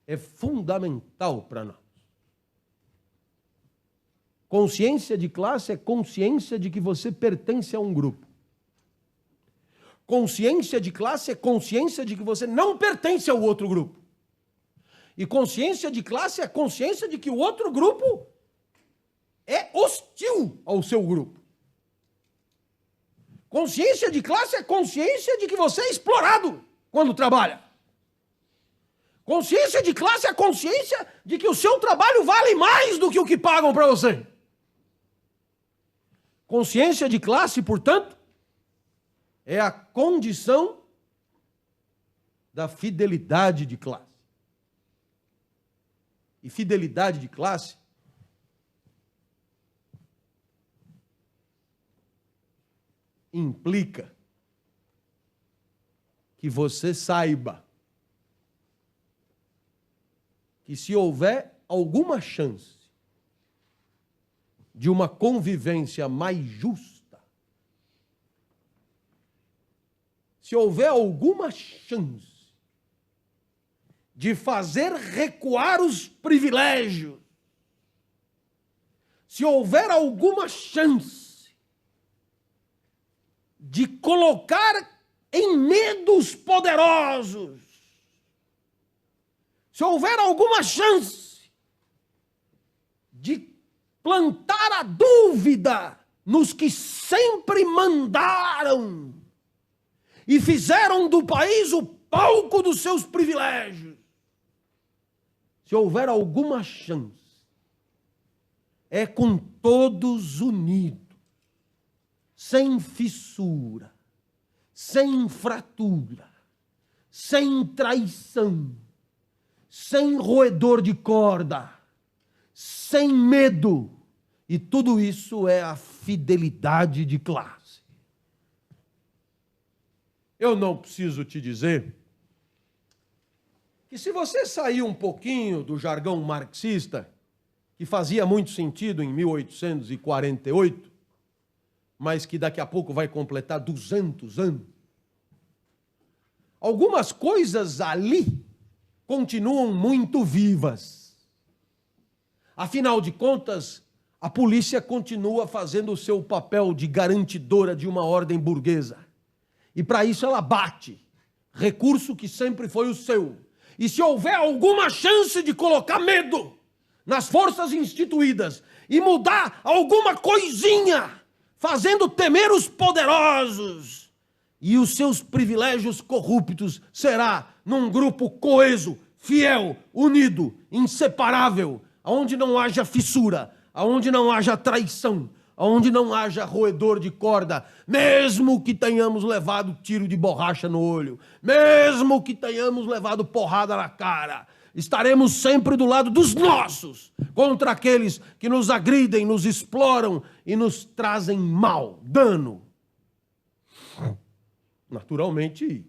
é fundamental para nós. Consciência de classe é consciência de que você pertence a um grupo. Consciência de classe é consciência de que você não pertence ao outro grupo. E consciência de classe é consciência de que o outro grupo é hostil ao seu grupo. Consciência de classe é consciência de que você é explorado quando trabalha. Consciência de classe é consciência de que o seu trabalho vale mais do que o que pagam para você. Consciência de classe, portanto, é a condição da fidelidade de classe. E fidelidade de classe implica que você saiba que se houver alguma chance de uma convivência mais justa, se houver alguma chance de fazer recuar os privilégios, se houver alguma chance de colocar em medo os poderosos, se houver alguma chance de plantar a dúvida nos que sempre mandaram e fizeram do país o palco dos seus privilégios, se houver alguma chance, é com todos unidos, sem fissura, sem fratura, sem traição, sem roedor de corda, sem medo. E tudo isso é a fidelidade de classe. Eu não preciso te dizer que se você sair um pouquinho do jargão marxista, que fazia muito sentido em 1848, mas que daqui a pouco vai completar 200 anos, algumas coisas ali continuam muito vivas. Afinal de contas, a polícia continua fazendo o seu papel de garantidora de uma ordem burguesa. E para isso ela bate, recurso que sempre foi o seu. E se houver alguma chance de colocar medo nas forças instituídas e mudar alguma coisinha, fazendo temer os poderosos e os seus privilégios corruptos, será num grupo coeso, fiel, unido, inseparável, onde não haja fissura, onde não haja traição, onde não haja roedor de corda, mesmo que tenhamos levado tiro de borracha no olho, mesmo que tenhamos levado porrada na cara, estaremos sempre do lado dos nossos, contra aqueles que nos agridem, nos exploram e nos trazem mal, dano. Naturalmente,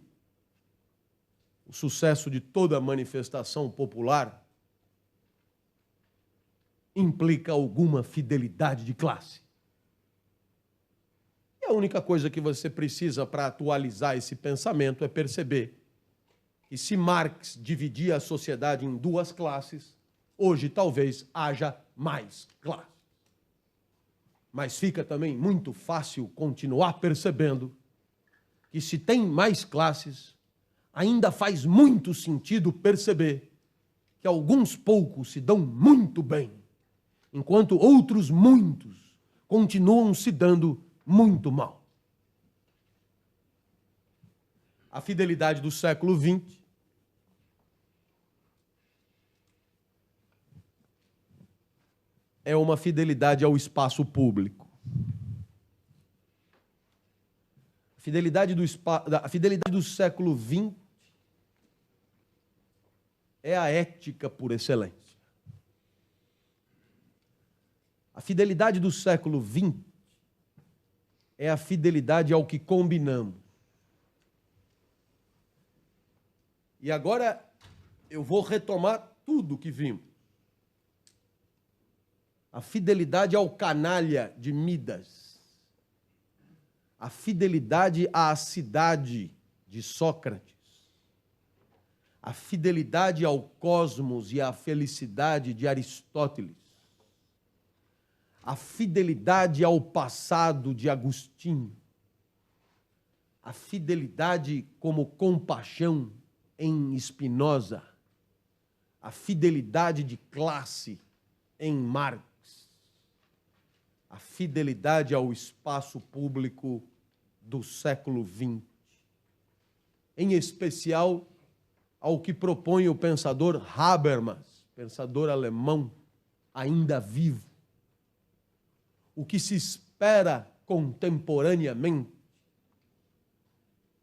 o sucesso de toda manifestação popular implica alguma fidelidade de classe. E a única coisa que você precisa para atualizar esse pensamento é perceber que se Marx dividia a sociedade em duas classes, hoje talvez haja mais classes. Mas fica também muito fácil continuar percebendo que se tem mais classes, ainda faz muito sentido perceber que alguns poucos se dão muito bem, enquanto outros muitos continuam se dando muito mal. A fidelidade do século XX é uma fidelidade ao espaço público. A fidelidade do século XX é a ética por excelência. A fidelidade do século XX é a fidelidade ao que combinamos. E agora eu vou retomar tudo que vimos. A fidelidade ao canalha de Midas. A fidelidade à cidade de Sócrates. A fidelidade ao cosmos e à felicidade de Aristóteles. A fidelidade ao passado de Agostinho. A fidelidade como compaixão em Spinoza. A fidelidade de classe em Marx. A fidelidade ao espaço público do século XX. Em especial ao que propõe o pensador Habermas, pensador alemão ainda vivo. O que se espera contemporaneamente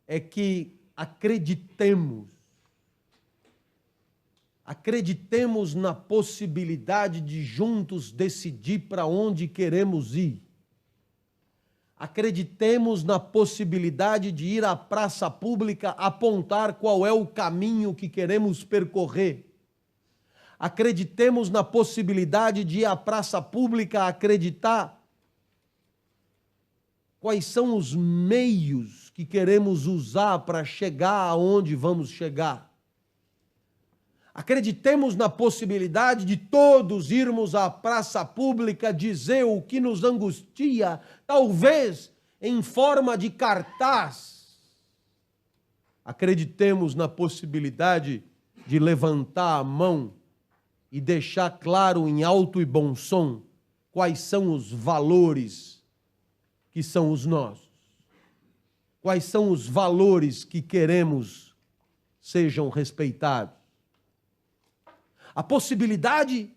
é que acreditemos na possibilidade de juntos decidir para onde queremos ir. Acreditemos na possibilidade de ir à praça pública apontar qual é o caminho que queremos percorrer. Acreditemos na possibilidade de ir à praça pública acreditar quais são os meios que queremos usar para chegar aonde vamos chegar. Acreditemos na possibilidade de todos irmos à praça pública dizer o que nos angustia, talvez em forma de cartaz. Acreditemos na possibilidade de levantar a mão e deixar claro em alto e bom som quais são os valores que são os nossos. Quais são os valores que queremos sejam respeitados. A possibilidade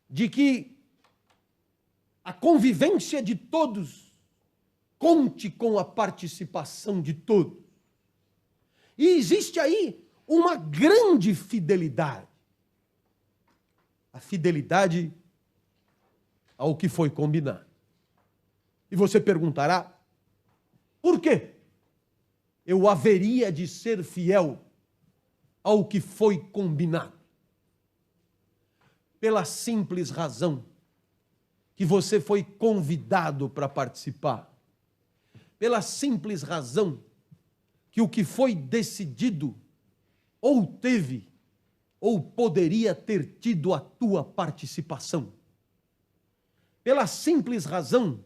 de que a convivência de todos conte com a participação de todos. E existe aí uma grande fidelidade. A fidelidade ao que foi combinado. E você perguntará, por quê? Eu haveria de ser fiel ao que foi combinado. Pela simples razão que você foi convidado para participar. Pela simples razão que o que foi decidido ou teve ou poderia ter tido a tua participação. Pela simples razão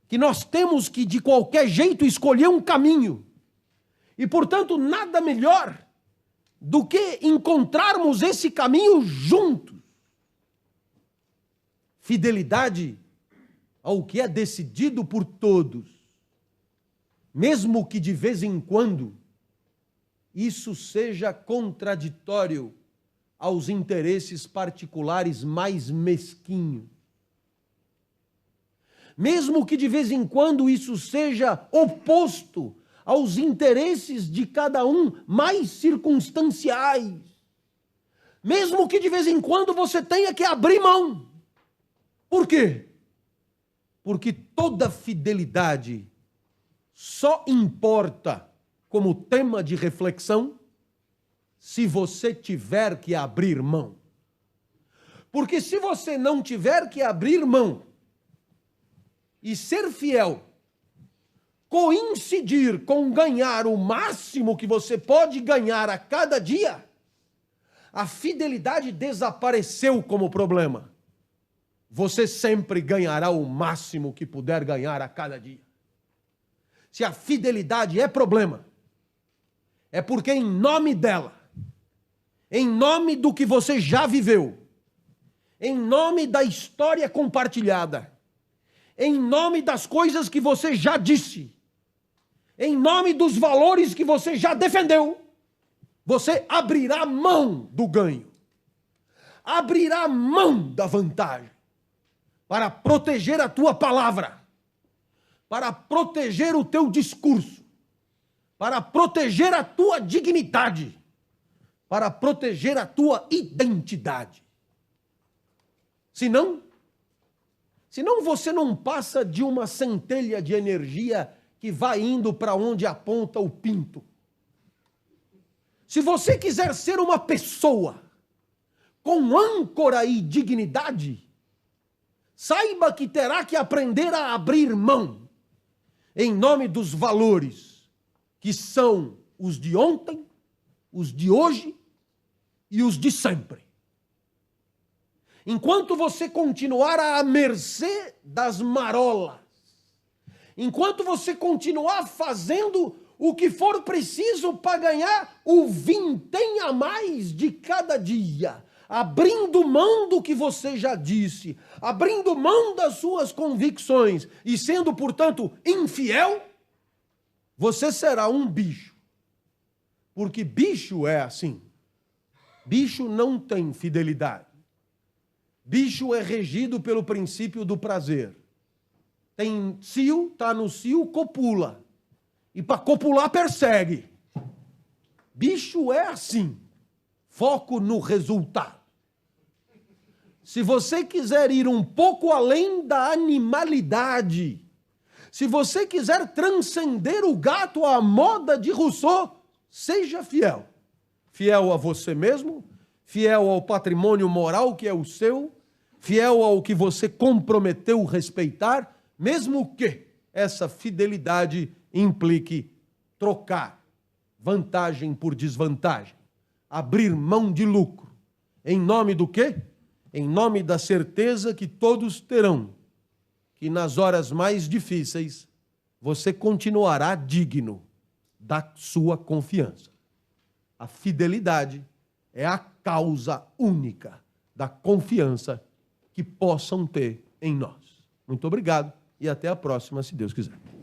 que nós temos que, de qualquer jeito, escolher um caminho. E, portanto, nada melhor do que encontrarmos esse caminho juntos. Fidelidade ao que é decidido por todos, mesmo que de vez em quando isso seja contraditório aos interesses particulares mais mesquinhos. Mesmo que de vez em quando isso seja oposto aos interesses de cada um mais circunstanciais. Mesmo que de vez em quando você tenha que abrir mão. Por quê? Porque toda fidelidade só importa como tema de reflexão se você tiver que abrir mão. Porque se você não tiver que abrir mão e ser fiel, coincidir com ganhar o máximo que você pode ganhar a cada dia, a fidelidade desapareceu como problema. Você sempre ganhará o máximo que puder ganhar a cada dia. Se a fidelidade é problema, é porque em nome dela, em nome do que você já viveu, em nome da história compartilhada, em nome das coisas que você já disse, em nome dos valores que você já defendeu, você abrirá mão do ganho, abrirá mão da vantagem, para proteger a tua palavra, para proteger o teu discurso, para proteger a tua dignidade, para proteger a tua identidade. Senão você não passa de uma centelha de energia que vai indo para onde aponta o pinto. Se você quiser ser uma pessoa com âncora e dignidade, saiba que terá que aprender a abrir mão em nome dos valores que são os de ontem, os de hoje e os de sempre. Enquanto você continuar à mercê das marolas, enquanto você continuar fazendo o que for preciso para ganhar o vintém a mais de cada dia, abrindo mão do que você já disse, abrindo mão das suas convicções e sendo, portanto, infiel, você será um bicho. Porque bicho é assim. Bicho não tem fidelidade. Bicho é regido pelo princípio do prazer. Tem cio, tá no cio, copula. E para copular persegue. Bicho é assim. Foco no resultado. Se você quiser ir um pouco além da animalidade, se você quiser transcender o gato à moda de Rousseau, seja fiel. Fiel a você mesmo, fiel ao patrimônio moral que é o seu, fiel ao que você comprometeu respeitar, mesmo que essa fidelidade implique trocar vantagem por desvantagem, abrir mão de lucro. Em nome do quê? Em nome da certeza que todos terão que nas horas mais difíceis você continuará digno da sua confiança. A fidelidade é a causa única da confiança que possam ter em nós. Muito obrigado e até a próxima, se Deus quiser.